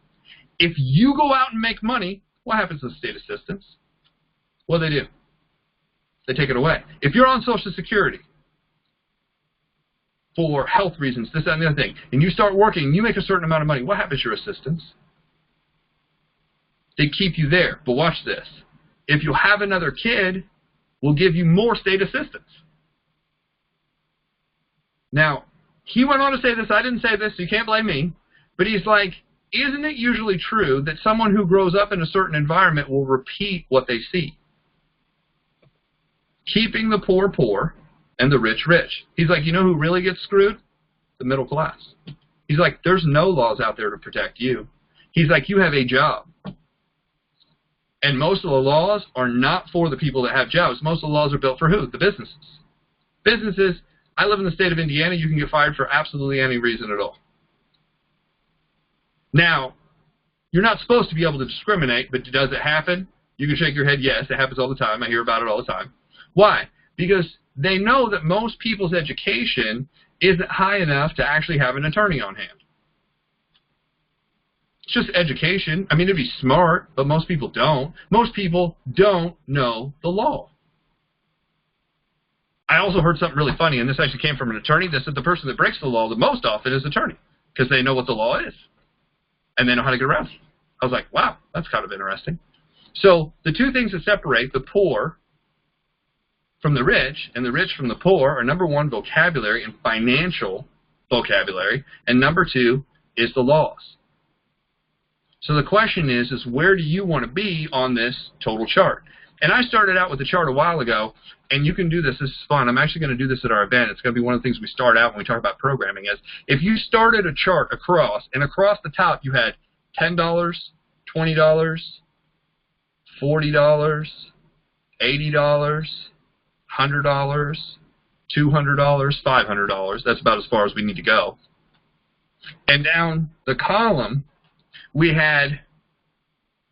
if you go out and make money, what happens to state assistance? What do? They take it away. If you're on Social Security for health reasons, this, that, and the other thing, and you start working and you make a certain amount of money, what happens to your assistance? They keep you there. But watch this. If you have another kid, we'll give you more state assistance. Now, he went on to say this. I didn't say this, so you can't blame me. But he's like, isn't it usually true that someone who grows up in a certain environment will repeat what they see? Keeping the poor poor and the rich rich. He's like, you know who really gets screwed? The middle class. He's like, there's no laws out there to protect you. He's like, you have a job. And most of the laws are not for the people that have jobs. Most of the laws are built for who? The businesses. Businesses, I live in the state of Indiana, you can get fired for absolutely any reason at all. Now, you're not supposed to be able to discriminate, but does it happen? You can shake your head, yes, it happens all the time. I hear about it all the time. Why? Because they know that most people's education isn't high enough to actually have an attorney on hand. It's just education. I mean, it'd be smart, but most people don't. Most people don't know the law. I also heard something really funny, and this actually came from an attorney that said the person that breaks the law the most often is the attorney, because they know what the law is, and they know how to get around it. I was like, wow, that's kind of interesting. So the two things that separate the poor from the rich and the rich from the poor are, number one, vocabulary and financial vocabulary, and number two is the laws. So the question is where do you want to be on this total chart? And I started out with the chart a while ago, and you can do this. This is fun. I'm actually going to do this at our event. It's going to be one of the things we start out when we talk about programming is if you started a chart across, and across the top you had $10, $20, $40, $80, $100, $200, $500. That's about as far as we need to go. And down the column, we had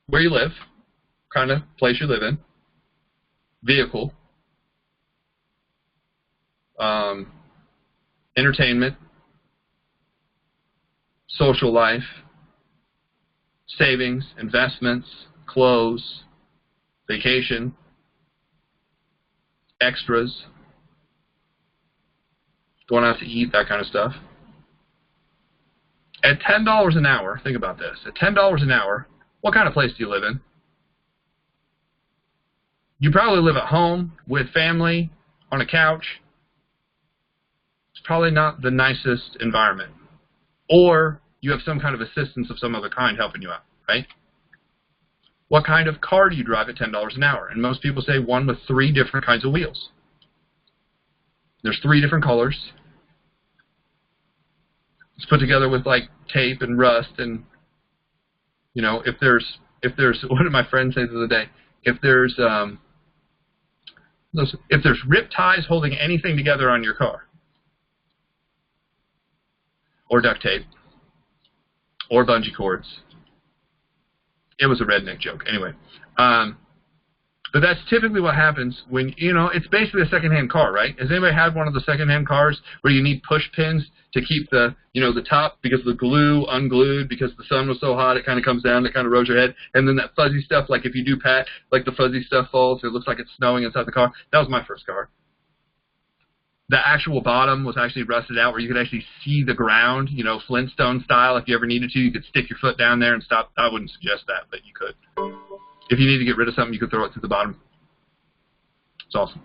where you live, kind of place you live in, vehicle, entertainment, social life, savings, investments, clothes, vacation, extras, going out to eat, that kind of stuff. At $10 an hour, think about this. At $10 an hour, what kind of place do you live in? You probably live at home with family on a couch. It's probably not the nicest environment. Or you have some kind of assistance of some other kind helping you out, right? What kind of car do you drive at $10 an hour? And most people say one with 3 different kinds of wheels. There's 3 different colors. It's put together with like tape and rust, and you know, if there's what did my friend say the other day? If there's rip ties holding anything together on your car, or duct tape, or bungee cords. It was a redneck joke, anyway. But that's typically what happens when, you know, it's basically a secondhand car, right? Has anybody had one of the secondhand cars where you need push pins to keep the, you know, the top because the glue unglued because the sun was so hot it kind of comes down, it kind of rubs your head, and then that fuzzy stuff, like if you do pat, like the fuzzy stuff falls, it looks like it's snowing inside the car. That was my first car. The actual bottom was actually rusted out where you could actually see the ground, you know, Flintstone style. If you ever needed to, you could stick your foot down there and stop. I wouldn't suggest that, but you could. If you need to get rid of something, you could throw it to the bottom. It's awesome.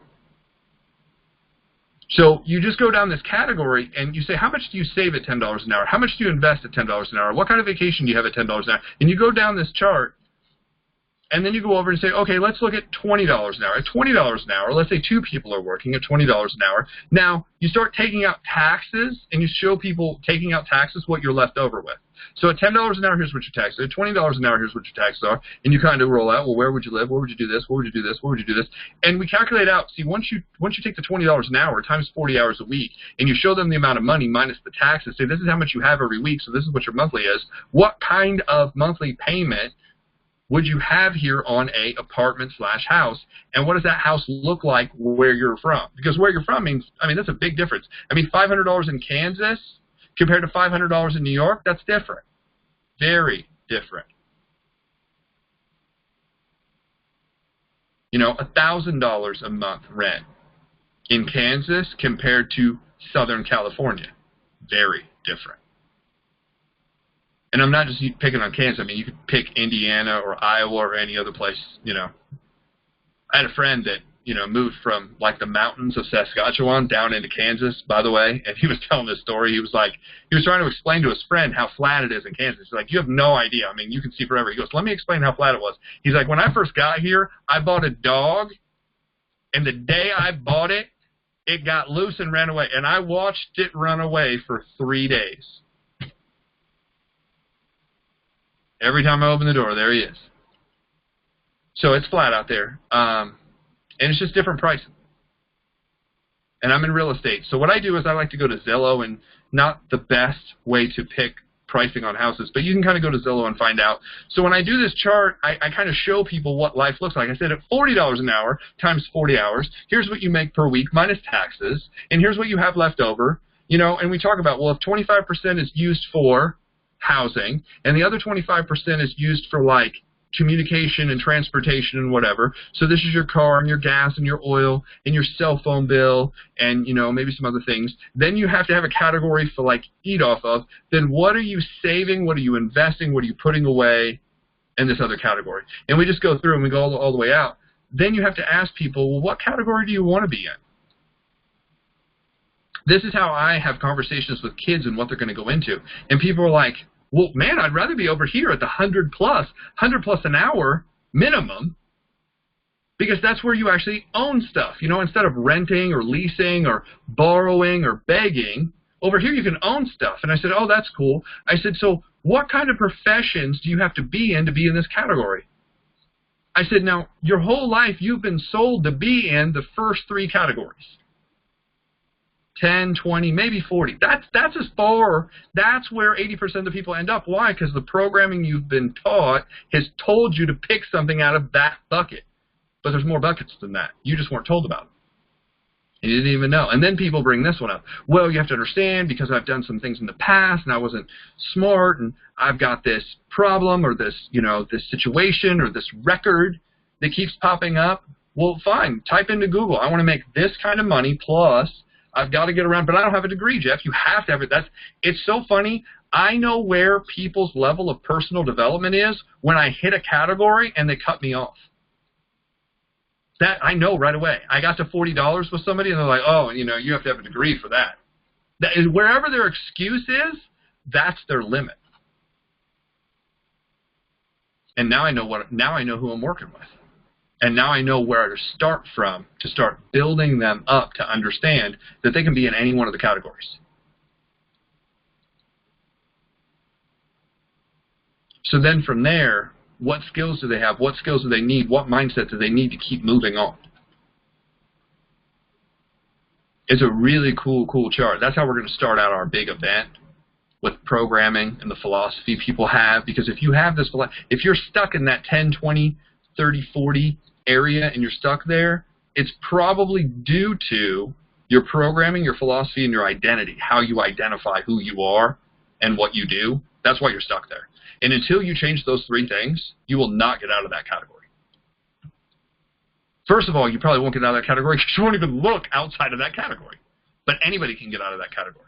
So you just go down this category and you say, how much do you save at $10 an hour? How much do you invest at $10 an hour? What kind of vacation do you have at $10 an hour? And you go down this chart And then you go over and say, okay, let's look at $20 an hour. At $20 an hour, let's say 2 people are working at $20 an hour. Now, you start taking out taxes, and you show people taking out taxes what you're left over with. So at $10 an hour, here's what your taxes are. At $20 an hour, here's what your taxes are. And you kind of roll out, well, where would you live? Where would you do this? Where would you do this? Where would you do this? And we calculate out, see, once you take the $20 an hour times 40 hours a week, and you show them the amount of money minus the taxes, say this is how much you have every week, so this is what your monthly is, what kind of monthly payment would you have here on a apartment/house, and what does that house look like where you're from? Because where you're from means, I mean, that's a big difference. I mean, $500 in Kansas compared to $500 in New York, that's different. Very different. You know, $1,000 a month rent in Kansas compared to Southern California. Very different. And I'm not just picking on Kansas. I mean, you could pick Indiana or Iowa or any other place, you know. I had a friend that, you know, moved from, like, the mountains of Saskatchewan down into Kansas, by the way, and he was telling this story. He was like, he was trying to explain to his friend how flat it is in Kansas. He's like, you have no idea. I mean, you can see forever. He goes, let me explain how flat it was. He's like, when I first got here, I bought a dog, and the day I bought it, it got loose and ran away, and I watched it run away for 3 days. Every time I open the door, there he is. So it's flat out there. And it's just different pricing. And I'm in real estate. So what I do is I like to go to Zillow, and not the best way to pick pricing on houses, but you can kind of go to Zillow and find out. So when I do this chart, I kind of show people what life looks like. I said at $40 an hour times 40 hours, here's what you make per week minus taxes, and here's what you have left over. You know, and we talk about, well, if 25% is used for housing, and the other 25% is used for, like, communication and transportation and whatever. So this is your car and your gas and your oil and your cell phone bill and, you know, maybe some other things. Then you have to have a category for, like, eat off of. Then what are you saving? What are you investing? What are you putting away in this other category? And we just go through and we go all the way out. Then you have to ask people, well, what category do you want to be in? This is how I have conversations with kids and what they're going to go into. And people are like, well, man, I'd rather be over here at the 100 plus an hour minimum, because that's where you actually own stuff. You know, instead of renting or leasing or borrowing or begging, over here you can own stuff. And I said, oh, that's cool. I said, so what kind of professions do you have to be in this category? I said, now, your whole life you've been sold to be in the first 3 categories. 10, 20, maybe 40. That's as far, that's where 80% of the people end up. Why? Because the programming you've been taught has told you to pick something out of that bucket. But there's more buckets than that. You just weren't told about them. And you didn't even know. And then people bring this one up. Well, you have to understand, because I've done some things in the past and I wasn't smart and I've got this problem or this, you know, this situation or this record that keeps popping up. Well, fine. Type into Google, I want to make this kind of money plus I've got to get around, but I don't have a degree, Jeff. You have to have it. It's so funny. I know where people's level of personal development is when I hit a category and they cut me off. That I know right away. I got to $40 with somebody and they're like, oh, you know, you have to have a degree for that. That is, wherever their excuse is, that's their limit. And now I know who I'm working with. And now I know where to start from to start building them up to understand that they can be in any one of the categories. So then from there, what skills do they have? What skills do they need? What mindset do they need to keep moving on? It's a really cool chart. That's how we're going to start out our big event, with programming and the philosophy people have. Because if you have this, if you're stuck in that 10, 20, 30, 40 area and you're stuck there, it's probably due to your programming, your philosophy, and your identity, how you identify who you are and what you do. That's why you're stuck there. And until you change those 3 things, you will not get out of that category. First of all, you probably won't get out of that category because you won't even look outside of that category. But anybody can get out of that category.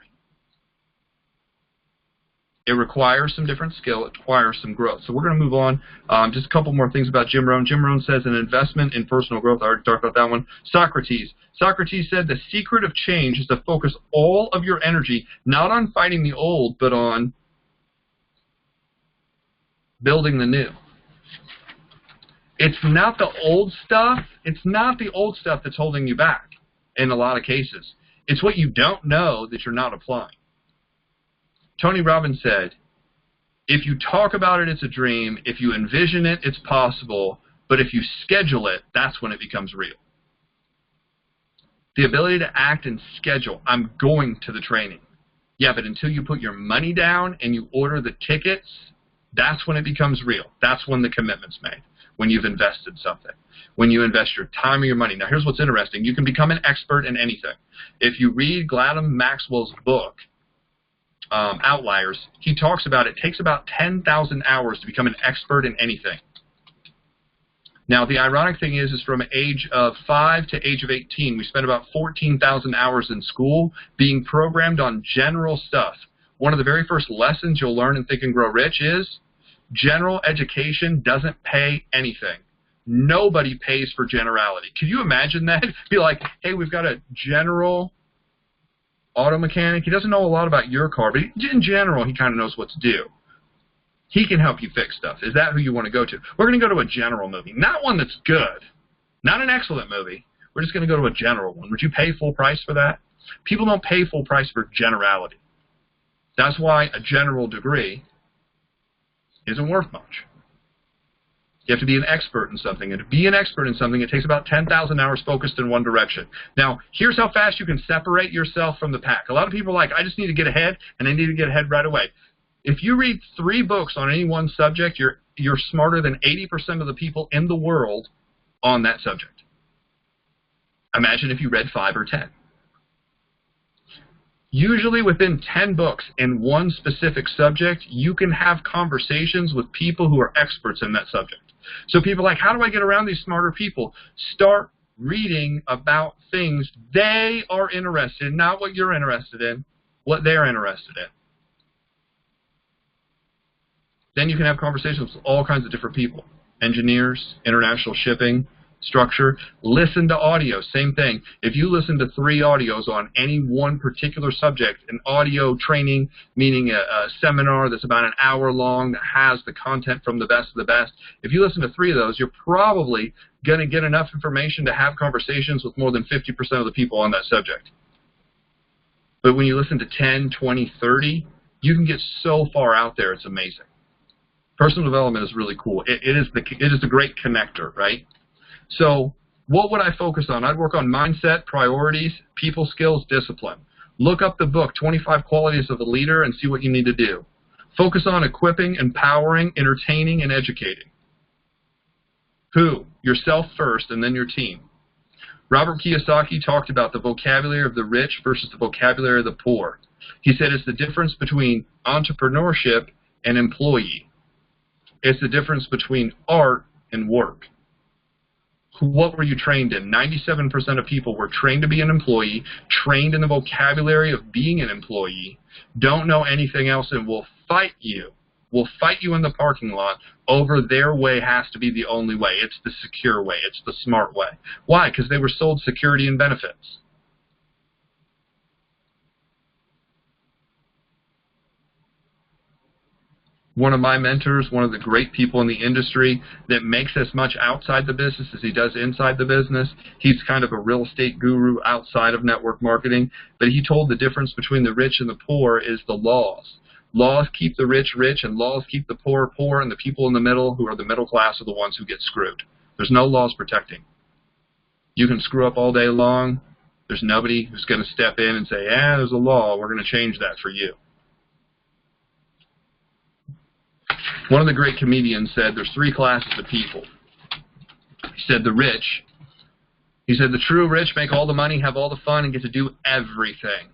It requires some different skill. It requires some growth. So we're going to move on. Just a couple more things about Jim Rohn. Jim Rohn says an investment in personal growth. I already talked about that one. Socrates said the secret of change is to focus all of your energy not on fighting the old, but on building the new. It's not the old stuff. It's not the old stuff that's holding you back in a lot of cases. It's what you don't know that you're not applying. Tony Robbins said, if you talk about it, it's a dream. If you envision it, it's possible. But if you schedule it, that's when it becomes real. The ability to act and schedule. I'm going to the training. Yeah, but until you put your money down and you order the tickets, that's when it becomes real. That's when the commitment's made, when you've invested something, when you invest your time or your money. Now, here's what's interesting. You can become an expert in anything. If you read Gladys Maxwell's book, Outliers, he talks about it takes about 10,000 hours to become an expert in anything. Now, the ironic thing is from age of 5 to age of 18, we spent about 14,000 hours in school being programmed on general stuff. One of the very first lessons you'll learn in Think and Grow Rich is general education doesn't pay anything. Nobody pays for generality. Can you imagine that? Be like, hey, we've got a general auto mechanic. He doesn't know a lot about your car, but in general, he kind of knows what to do. He can help you fix stuff. Is that who you want to go to? We're going to go to a general movie, not one that's good, not an excellent movie. We're just going to go to a general one. Would you pay full price for that? People don't pay full price for generality. That's why a general degree isn't worth much. You have to be an expert in something. And to be an expert in something, it takes about 10,000 hours focused in one direction. Now, here's how fast you can separate yourself from the pack. A lot of people are like, I just need to get ahead, and I need to get ahead right away. If you read 3 books on any one subject, you're smarter than 80% of the people in the world on that subject. Imagine if you read 5 or 10. Usually within 10 books in one specific subject, you can have conversations with people who are experts in that subject. So people are like, how do I get around these smarter people? Start reading about things they are interested in, not what you're interested in, what they're interested in. Then you can have conversations with all kinds of different people. Engineers, international shipping, structure. Listen to audio, same thing. If you listen to 3 audios on any one particular subject, an audio training, meaning a seminar that's about an hour long that has the content from the best of the best, if you listen to 3 of those, you're probably going to get enough information to have conversations with more than 50% of the people on that subject. But when you listen to 10, 20, 30, you can get so far out there, it's amazing. Personal development is really cool. It is the great connector, right? So what would I focus on? I'd work on mindset, priorities, people skills, discipline. Look up the book, 25 Qualities of a Leader, and see what you need to do. Focus on equipping, empowering, entertaining, and educating. Who? Yourself first, and then your team. Robert Kiyosaki talked about the vocabulary of the rich versus the vocabulary of the poor. He said it's the difference between entrepreneurship and employee. It's the difference between art and work. What were you trained in? 97% of people were trained to be an employee, trained in the vocabulary of being an employee, don't know anything else, and will fight you. Will fight you in the parking lot over their way has to be the only way. It's the secure way. It's the smart way. Why? Because they were sold security and benefits. One of my mentors, one of the great people in the industry that makes as much outside the business as he does inside the business. He's kind of a real estate guru outside of network marketing, but he told the difference between the rich and the poor is the laws. Laws keep the rich rich, and laws keep the poor poor, and the people in the middle, who are the middle class, are the ones who get screwed. There's no laws protecting. You can screw up all day long. There's nobody who's going to step in and say, there's a law. We're going to change that for you. One of the great comedians said there's 3 classes of people. He said the rich. He said the true rich make all the money, have all the fun, and get to do everything.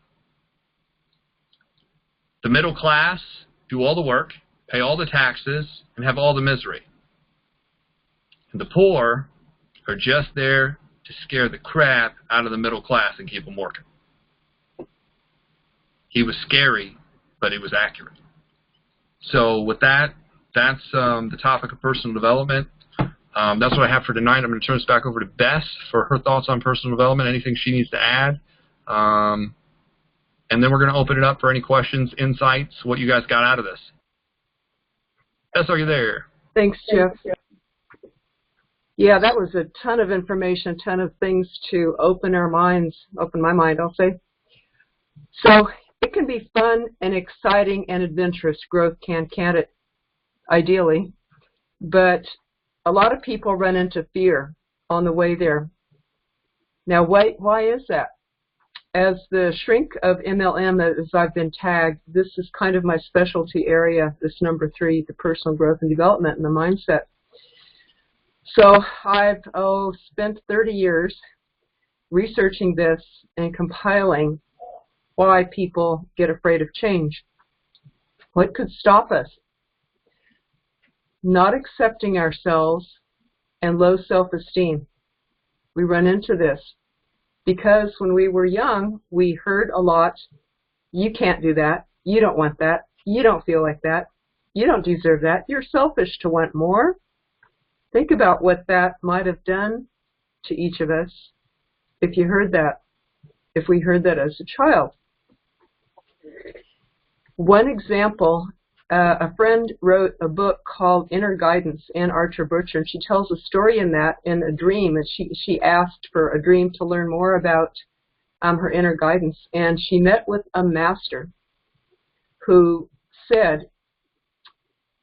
The middle class do all the work, pay all the taxes, and have all the misery. And the poor are just there to scare the crap out of the middle class and keep them working. He was scary, but he was accurate. So with that, that's the topic of personal development. That's what I have for tonight. I'm going to turn this back over to Bess for her thoughts on personal development, anything she needs to add. And then we're going to open it up for any questions, insights, what you guys got out of this. Bess, are you there? Thanks, Jeff. Yeah, that was a ton of information, a ton of things to open our minds, open my mind, I'll say. So it can be fun and exciting and adventurous. Growth can't it, ideally. But a lot of people run into fear on the way there. Now, why is that? As the shrink of MLM, as I've been tagged, this is kind of my specialty area, this number 3, the personal growth and development and the mindset. So I've spent 30 years researching this and compiling why people get afraid of change. What could stop us? Not accepting ourselves and low self-esteem. We run into this because when we were young, we heard a lot, you can't do that, you don't want that, you don't feel like that, you don't deserve that, you're selfish to want more. Think about what that might have done to each of us if you heard that, if we heard that as a child. One example, a friend wrote a book called Inner Guidance, Ann Archer Butcher, and she tells a story in that, in a dream, and she asked for a dream to learn more about her inner guidance, and she met with a master who said,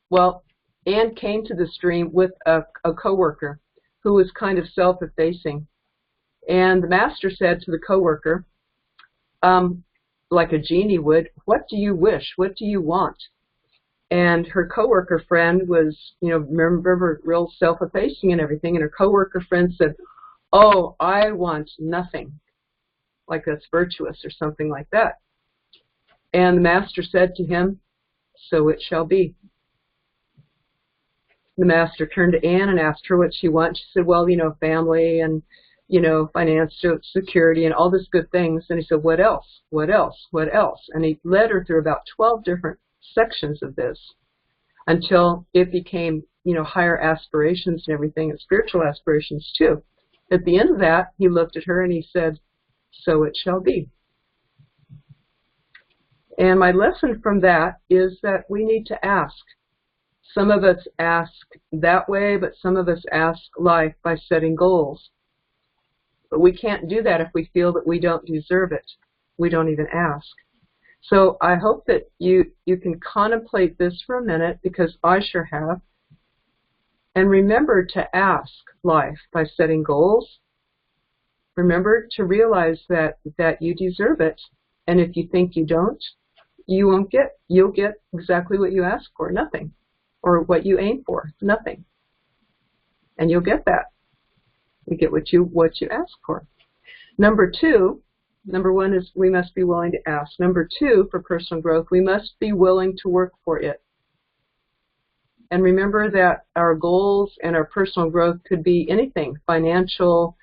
well, Anne came to this dream with a coworker who was kind of self-effacing, and the master said to the coworker, like a genie would, what do you wish? What do you want? And her coworker friend was, remember, real self-effacing and everything, and her coworker friend said, oh, I want nothing, like that's virtuous or something like that. And the master said to him, so it shall be. The master turned to Anne and asked her what she wanted. She said, well, family and, financial security and all these good things. And he said, what else? What else? What else? And he led her through about 12 different sections of this until it became, higher aspirations and everything, and spiritual aspirations too. At the end of that, he looked at her and he said, so it shall be. And my lesson from that is that we need to ask. Some of us ask that way, but some of us ask life by setting goals. But we can't do that if we feel that we don't deserve it. We don't even ask. So I hope that you can contemplate this for a minute, because I sure have. And remember to ask life by setting goals. Remember to realize that you deserve it. And if you think you don't, you'll get exactly what you ask for, nothing. Or what you aim for, nothing. And you'll get that. You get what you ask for. Number one is we must be willing to ask. Number 2, for personal growth, we must be willing to work for it. And remember that our goals and our personal growth could be anything: financial,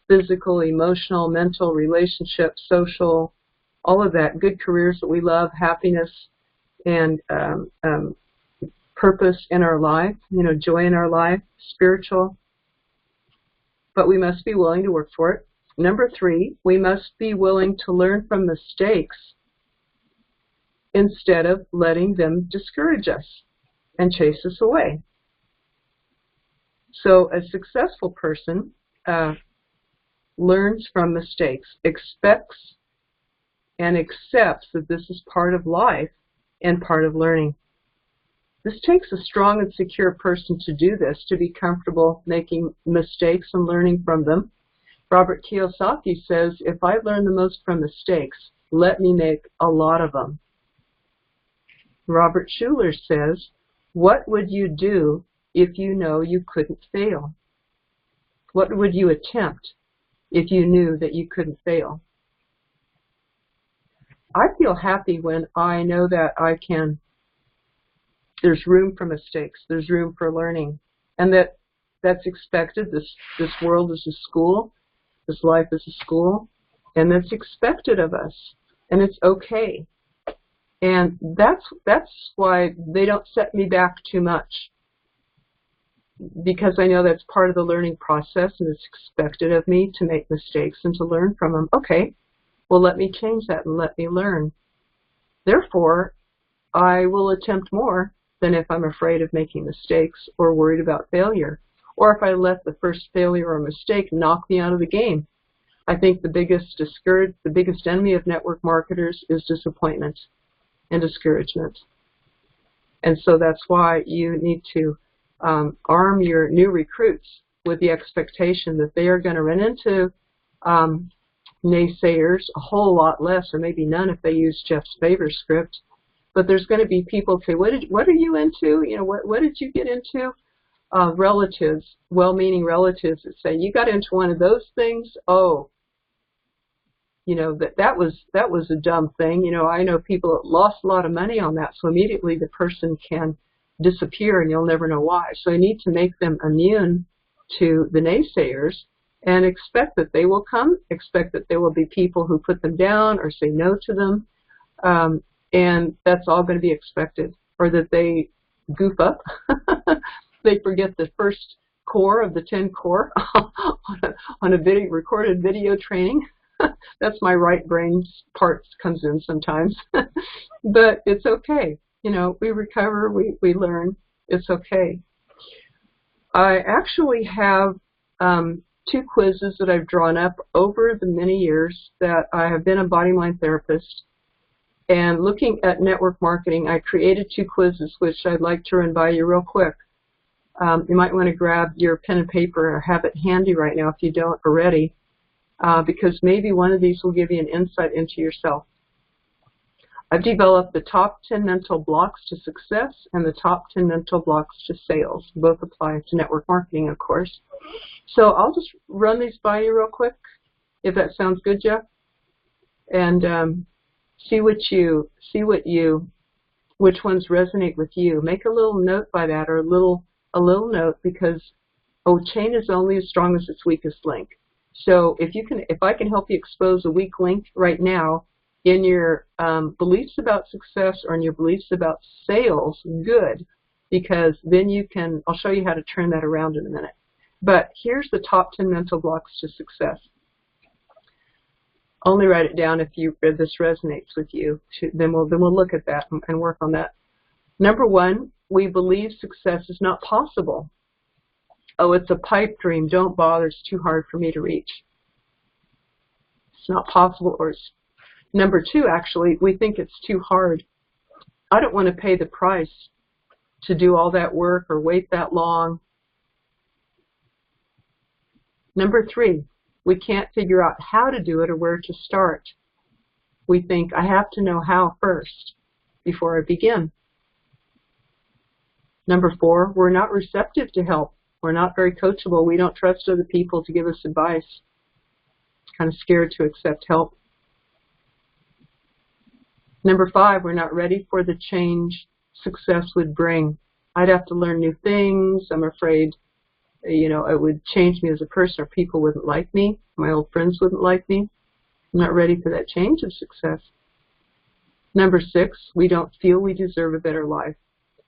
physical, emotional, mental, relationship, social, all of that. Good careers that we love, happiness, and purpose in our life, joy in our life, spiritual. But we must be willing to work for it. Number 3, we must be willing to learn from mistakes instead of letting them discourage us and chase us away. So a successful person learns from mistakes, expects and accepts that this is part of life and part of learning. This takes a strong and secure person to do this, to be comfortable making mistakes and learning from them. Robert Kiyosaki says, if I learn the most from mistakes, let me make a lot of them. Robert Schuller says, what would you do if you know you couldn't fail? What would you attempt if you knew that you couldn't fail? I feel happy when I know that there's room for mistakes, there's room for learning, and that's expected. This world is a school, this life is a school, and that's expected of us, and it's okay. And that's why they don't set me back too much, because I know that's part of the learning process, and it's expected of me to make mistakes and to learn from them. Okay, well, let me change that and let me learn. Therefore, I will attempt more than if I'm afraid of making mistakes or worried about failure. or if I let the first failure or mistake knock me out of the game. I think the biggest enemy of network marketers is disappointment and discouragement. And so that's why you need to arm your new recruits with the expectation that they are going to run into naysayers a whole lot less, or maybe none if they use Jeff's favor script. But there's going to be people say, what are you into? You know, what did you get into? Relatives, well-meaning relatives that say, you got into one of those things? Oh, you know, that was a dumb thing. You know, I know people that lost a lot of money on that, so immediately the person can disappear and you'll never know why. So you need to make them immune to the naysayers and expect that they will come, expect that there will be people who put them down or say no to them, and that's all going to be expected. Or that they goof up, they forget the first core of the 10 core on a recorded video training. That's my right brain part comes in sometimes. But it's okay. You know, we recover, we learn. It's okay. I actually have 2 quizzes that I've drawn up over the many years that I have been a bottom line therapist. And looking at network marketing, I created 2 quizzes, which I'd like to run by you real quick. You might want to grab your pen and paper or have it handy right now if you don't already. Because maybe one of these will give you an insight into yourself. I've developed the top 10 mental blocks to success and the top 10 mental blocks to sales. Both apply to network marketing, of course. So I'll just run these by you real quick, if that sounds good, Jeff. And see which ones resonate with you. Make a little note by that, or a little note, because a chain is only as strong as its weakest link. So if I can help you expose a weak link right now in your beliefs about success or in your beliefs about sales, good, because then I'll show you how to turn that around in a minute. But here's the top 10 mental blocks to success. Only write it down if this resonates with you. Then we'll look at that and work on that. Number 1, we believe success is not possible. Oh, it's a pipe dream. Don't bother. It's too hard for me to reach. It's not possible. Or number 2, actually, we think it's too hard. I don't want to pay the price to do all that work or wait that long. Number 3, we can't figure out how to do it or where to start. We think, I have to know how first before I begin. Number 4, we're not receptive to help. We're not very coachable. We don't trust other people to give us advice. Kind of scared to accept help. Number 5, we're not ready for the change success would bring. I'd have to learn new things. I'm afraid, you know, it would change me as a person, or people wouldn't like me. My old friends wouldn't like me. I'm not ready for that change of success. Number 6, we don't feel we deserve a better life.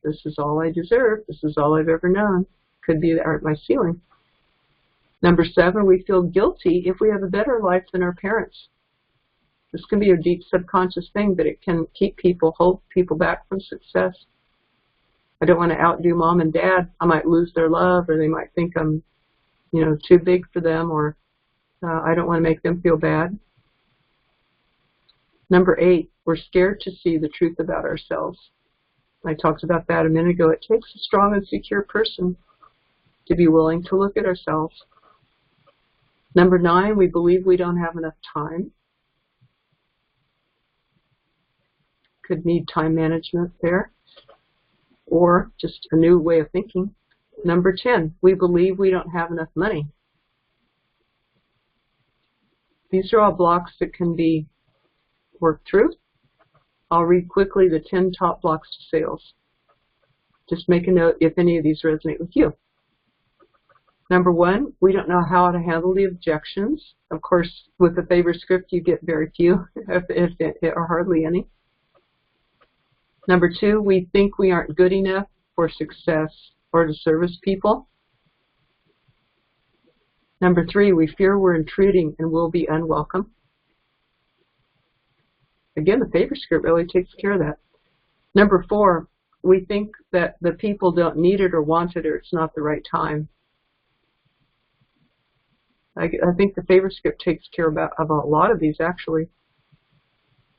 This is all I deserve. This is all I've ever known. Could be my ceiling. Number 7, we feel guilty if we have a better life than our parents. This can be a deep subconscious thing, but it can hold people back from success. I don't want to outdo mom and dad. I might lose their love, or they might think I'm, you know, too big for them, or I don't want to make them feel bad. Number 8, we're scared to see the truth about ourselves. I talked about that a minute ago. It takes a strong and secure person to be willing to look at ourselves. Number 9, we believe we don't have enough time. Could need time management there, or just a new way of thinking. Number 10, we believe we don't have enough money. These are all blocks that can be worked through. I'll read quickly the 10 top blocks to sales. Just make a note if any of these resonate with you. Number 1, we don't know how to handle the objections. Of course, with the favor script, you get very few, or hardly any. Number 2, we think we aren't good enough for success or to service people. Number 3, we fear we're intruding and will be unwelcome. Again, the favor script really takes care of that. Number 4, we think that the people don't need it or want it, or it's not the right time. I think the favor script takes care of a lot of these, actually.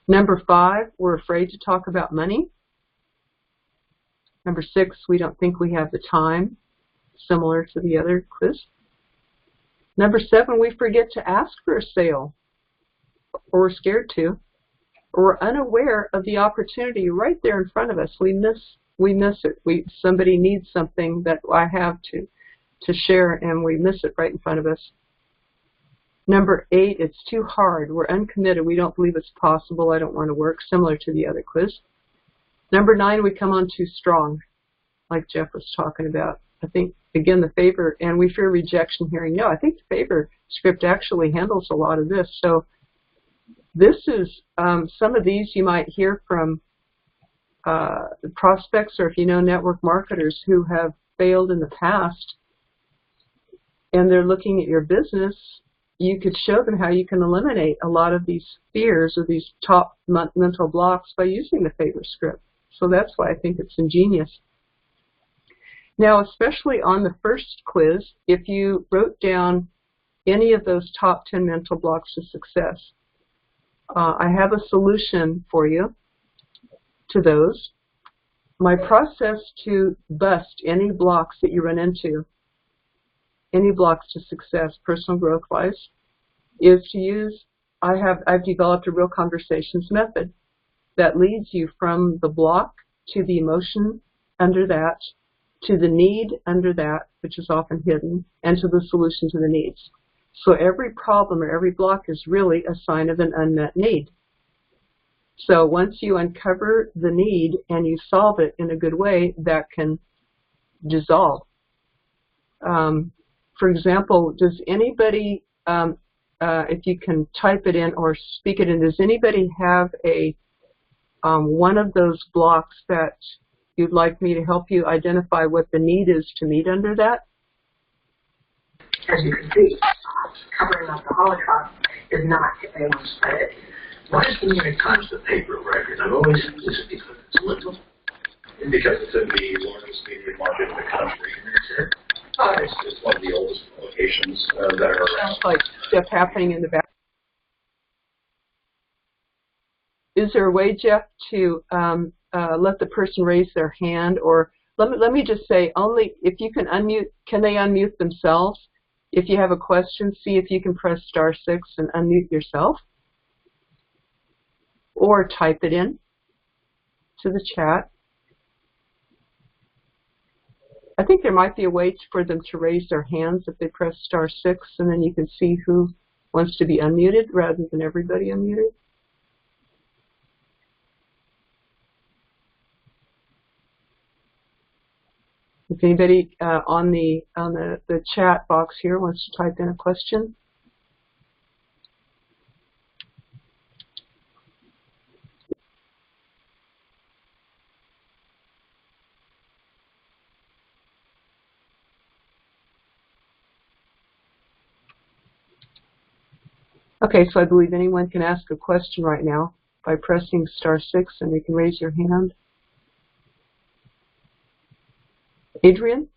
Number 5, we're afraid to talk about money. Number 6, we don't think we have the time, similar to the other quiz. Number 7, we forget to ask for a sale, or we're scared to, or we're unaware of the opportunity right there in front of us. We miss it. Somebody needs something that I have to share, and we miss it right in front of us. Number 8, it's too hard. We're uncommitted. We don't believe it's possible. I don't want to work, similar to the other quiz. Number 9, we come on too strong, like Jeff was talking about. I think, again, the favor, and we fear rejection, hearing no. I think the favor script actually handles a lot of this. So this is, some of these you might hear from prospects, or if you know network marketers who have failed in the past, and they're looking at your business. You could show them how you can eliminate a lot of these fears or these top mental blocks by using the favor script. So that's why I think it's ingenious. Now, especially on the first quiz, if you wrote down any of those top 10 mental blocks to success, I have a solution for you to those. My process to bust any blocks that you run into, any blocks to success, personal growth-wise, is to use, I've developed a real conversations method that leads you from the block to the emotion under that, to the need under that, which is often hidden, and to the solution to the needs. So every problem or every block is really a sign of an unmet need. So once you uncover the need and you solve it in a good way, that can dissolve. For example, does anybody, if you can type it in or speak it in, does anybody have a one of those blocks that you'd like me to help you identify what the need is to meet under that? As you can see, covering up the Holocaust is not anyone's credit. Why is the New York Times the paper of record? I've always, is it because it's little? Because it's in the largest media market in the country. It's just one of the oldest publications that are around. Sounds like stuff happening in the back. Is there a way, Jeff, to let the person raise their hand, or let me just say, only if you can unmute, can they unmute themselves? If you have a question, see if you can press *6 and unmute yourself, or type it in to the chat. I think there might be a way for them to raise their hands if they press *6, and then you can see who wants to be unmuted rather than everybody unmuted. If anybody on the chat box here wants to type in a question. Okay, so I believe anyone can ask a question right now by pressing *6, and you can raise your hand. Adrian?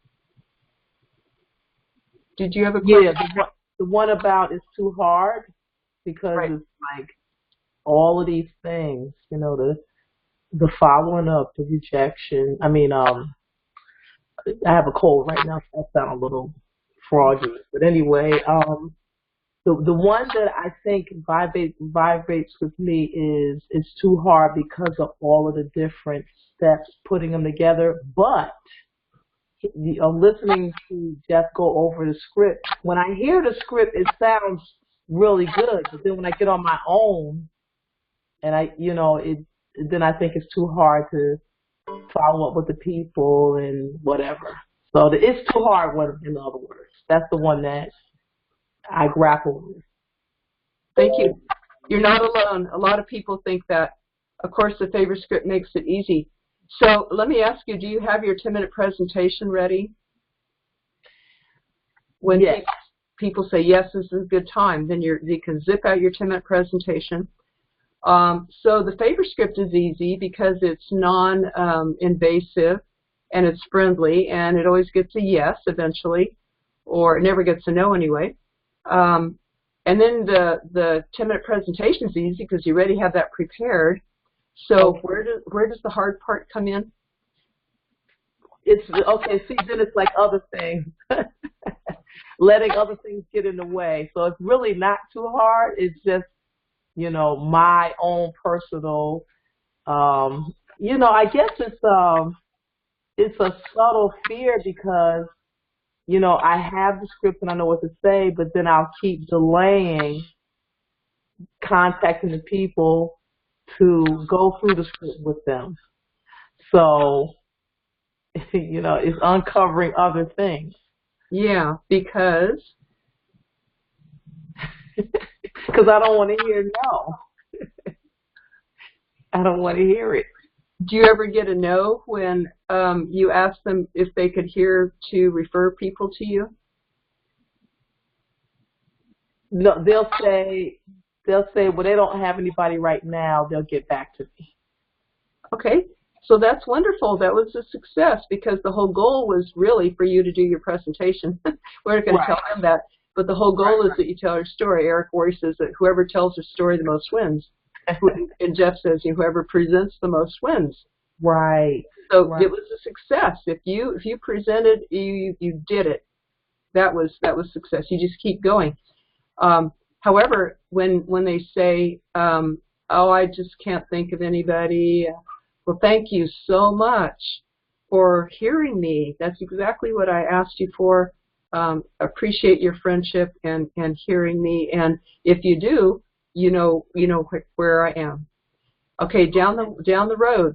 Did you have a question? Yeah, the one about it's too hard, because right. It's like all of these things, you know, the following up, the rejection. I mean, I have a cold right now, so I sound a little fraudulent. But anyway, the one that I think vibrates with me is it's too hard because of all of the different steps, putting them together. But I'm listening to Jeff go over the script. When I hear the script, it sounds really good. But then when I get on my own, and then I think it's too hard to follow up with the people and whatever. So it's too hard one, in other words. That's the one that I grapple with. Thank you. You're not alone. A lot of people think that. Of course, the favor script makes it easy. So let me ask you, do you have your 10-minute presentation ready? When yes. People say, yes, this is a good time, then you can zip out your 10-minute presentation. So the favor script is easy because it's non-invasive, and it's friendly, and it always gets a yes eventually, or it never gets a no anyway. And then the 10-minute presentation is easy because you already have that prepared. So where does the hard part come in? It's okay. See, then it's like other things, letting other things get in the way. So it's really not too hard. It's just, you know, my own personal. You know, I guess it's a subtle fear because, you know, I have the script and I know what to say, but then I'll keep delaying contacting the people to go through the script with them. So, you know, it's uncovering other things. Yeah, because I don't want to hear no. I don't want to hear it. Do you ever get a no when you ask them if they could hear to refer people to you? No, they'll say, well, they don't have anybody right now. They'll get back to me. Okay, so that's wonderful. That was a success because the whole goal was really for you to do your presentation. We're not going to tell them that, but the whole goal is that you tell your story. Eric Worre says that whoever tells their story the most wins. And Jeff says whoever presents the most wins. Right. So it was a success. If you presented, you did it. That was success. You just keep going. However, when they say, oh, I just can't think of anybody, well, thank you so much for hearing me. That's exactly what I asked you for. Appreciate your friendship and hearing me. And if you do, you know where I am. Okay, down the road,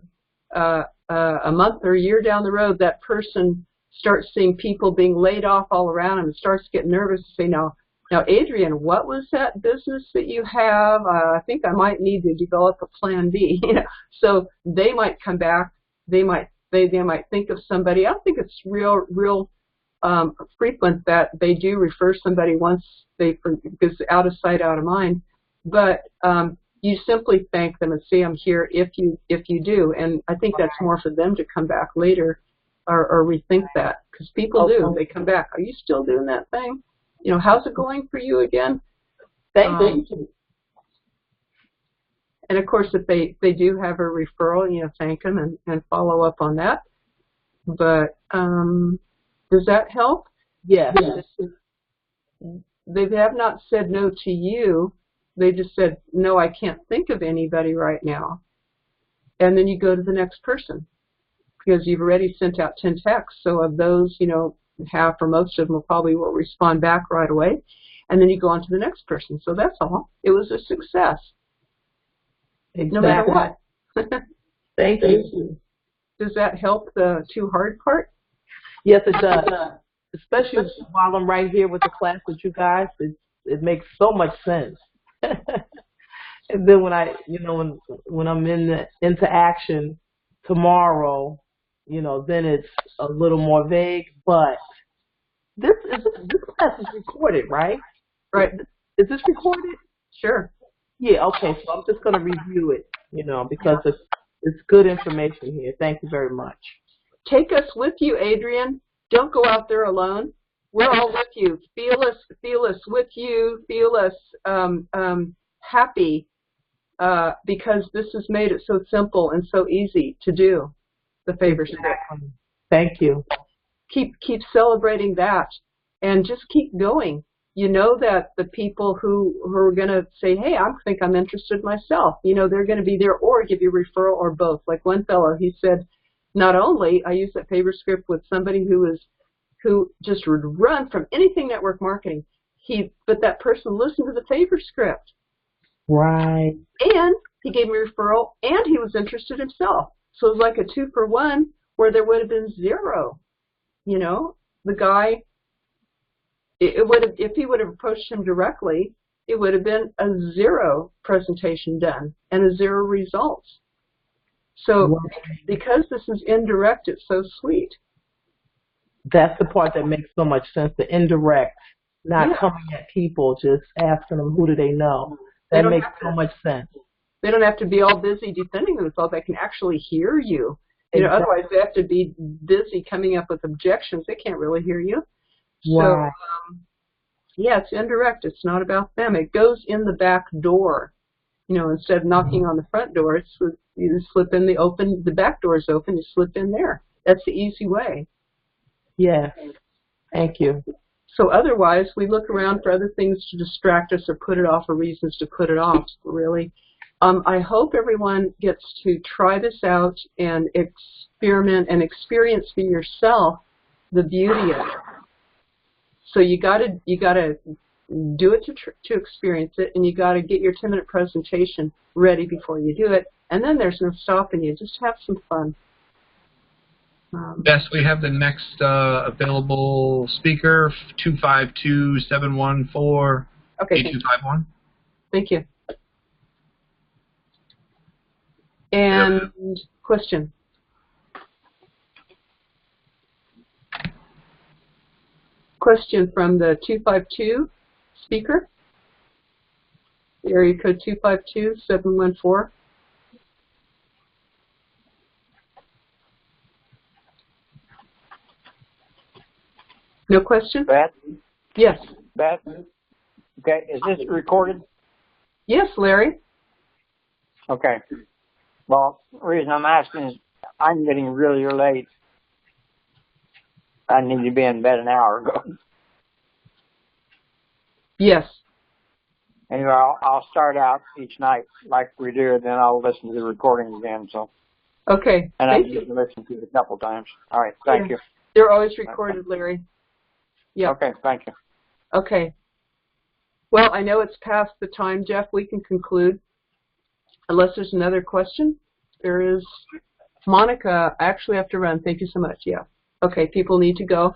a month or a year down the road, that person starts seeing people being laid off all around him and starts getting nervous to say, now, Adrian, what was that business that you have? I think I might need to develop a plan B. So they might come back. They might think of somebody. I think it's real frequent that they do refer somebody once because out of sight, out of mind. But you simply thank them and say, I'm here if you do. And I think that's more for them to come back later or rethink that because people do. They come back. Are you still doing that thing? How's it going for you again? Thank you. And, of course, if they do have a referral, thank them and follow up on that. But does that help? Yes. They have not said no to you. They just said, no, I can't think of anybody right now. And then you go to the next person because you've already sent out 10 texts. So of those, half or most of them probably will respond back right away. And then you go on to the next person. So that's all. It was a success. Exactly. No matter what. Thank you. Does that help the too hard part? Yes, it does. Especially while I'm right here with the class with you guys, it makes so much sense. And then when when I'm into action tomorrow, then it's a little more vague. But this class is recorded, right? Right. Is this recorded? Sure. Yeah. Okay. So I'm just going to review it, because it's good information here. Thank you very much. Take us with you, Adrian. Don't go out there alone. We're all with you. Feel us with you. Feel us happy because this has made it so simple and so easy to do. The favor step. Thank you. Keep celebrating that, and just keep going. That the people who are going to say, "Hey, I think I'm interested myself," they're going to be there or give you a referral or both. Like one fellow, he said, not only I use that favor script with somebody who just would run from anything network marketing, but that person listened to the favor script. Right. And he gave me a referral, and he was interested himself. So it was like a 2-for-1 where there would have been 0. The guy, it would have, if he would have approached him directly, it would have been a 0 presentation done and a 0 results. So because this is indirect, it's so sweet. That's the part that makes so much sense, the indirect, not coming at people, just asking them who do they know. That makes so much sense. They don't have to be all busy defending themselves. They can actually hear you. Exactly. Otherwise they have to be busy coming up with objections. They can't really hear you. Right. Yeah, it's indirect. It's not about them. It goes in the back door. You know, instead of knocking on the front door, you slip in the back door's open, you slip in there. That's the easy way. Yeah. Thank you. So otherwise, we look around for other things to distract us or put it off or reasons to put it off, really. I hope everyone gets to try this out and experiment and experience for yourself the beauty of it. So you gotta do it to experience it, and you gotta get your 10-minute presentation ready before you do it, and then there's no stopping you. Just have some fun. Bess, we have the next available speaker, 252-714-8251. Okay. Thank you. And question. Question from the 252 speaker. Area code 252-714. No question? Beth? Yes. Beth? Okay, is this recorded? Yes, Larry. Okay. Well, the reason I'm asking is I'm getting really late. I need to be in bed an hour ago. Yes. Anyway, I'll start out each night like we do, and then I'll listen to the recording again. So. Okay. And I've just listened to it a couple times. All right. Thank you. They're always recorded, Larry. Yeah. Okay. Thank you. Okay. Well, I know it's past the time, Jeff. We can conclude. Unless there's another question. There is. Monica, I actually have to run. Thank you so much. Yeah. Okay, people need to go.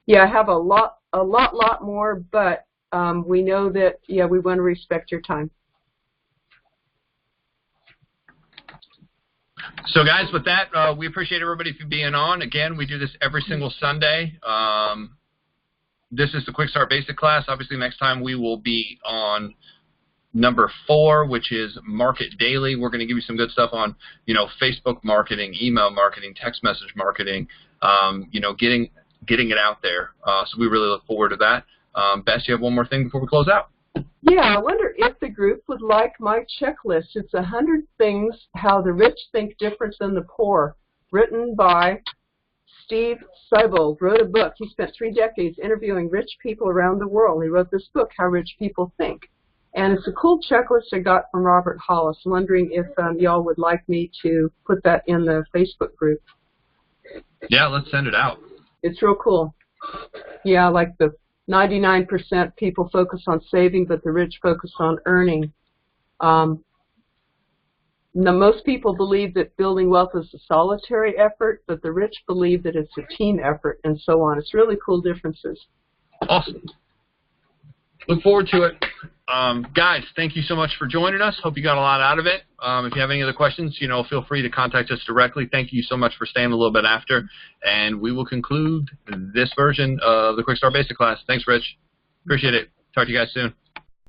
Yeah, I have a lot more, but we know that, yeah, we want to respect your time. So, guys, with that, we appreciate everybody for being on. Again, we do this every single Sunday. This is the Quick Start Basic class. Obviously, next time we will be on number 4, which is Market Daily. We're going to give you some good stuff on, Facebook marketing, email marketing, text message marketing, getting it out there. So we really look forward to that. Bess, you have one more thing before we close out? Yeah, I wonder if the group would like my checklist. It's 100 Things How the Rich Think Different Than the Poor, written by Steve Seibold. Wrote a book. He spent 3 decades interviewing rich people around the world. He wrote this book, How Rich People Think. And it's a cool checklist I got from Robert Hollis. I'm wondering if y'all would like me to put that in the Facebook group. Yeah, let's send it out. It's real cool. Yeah, like the 99% people focus on saving, but the rich focus on earning. Most people believe that building wealth is a solitary effort, but the rich believe that it's a team effort, and so on. It's really cool differences. Awesome. Look forward to it. Guys, thank you so much for joining us. Hope you got a lot out of it. If you have any other questions, feel free to contact us directly. Thank you so much for staying a little bit after. And we will conclude this version of the Quick Start Basic class. Thanks, Rich. Appreciate it. Talk to you guys soon.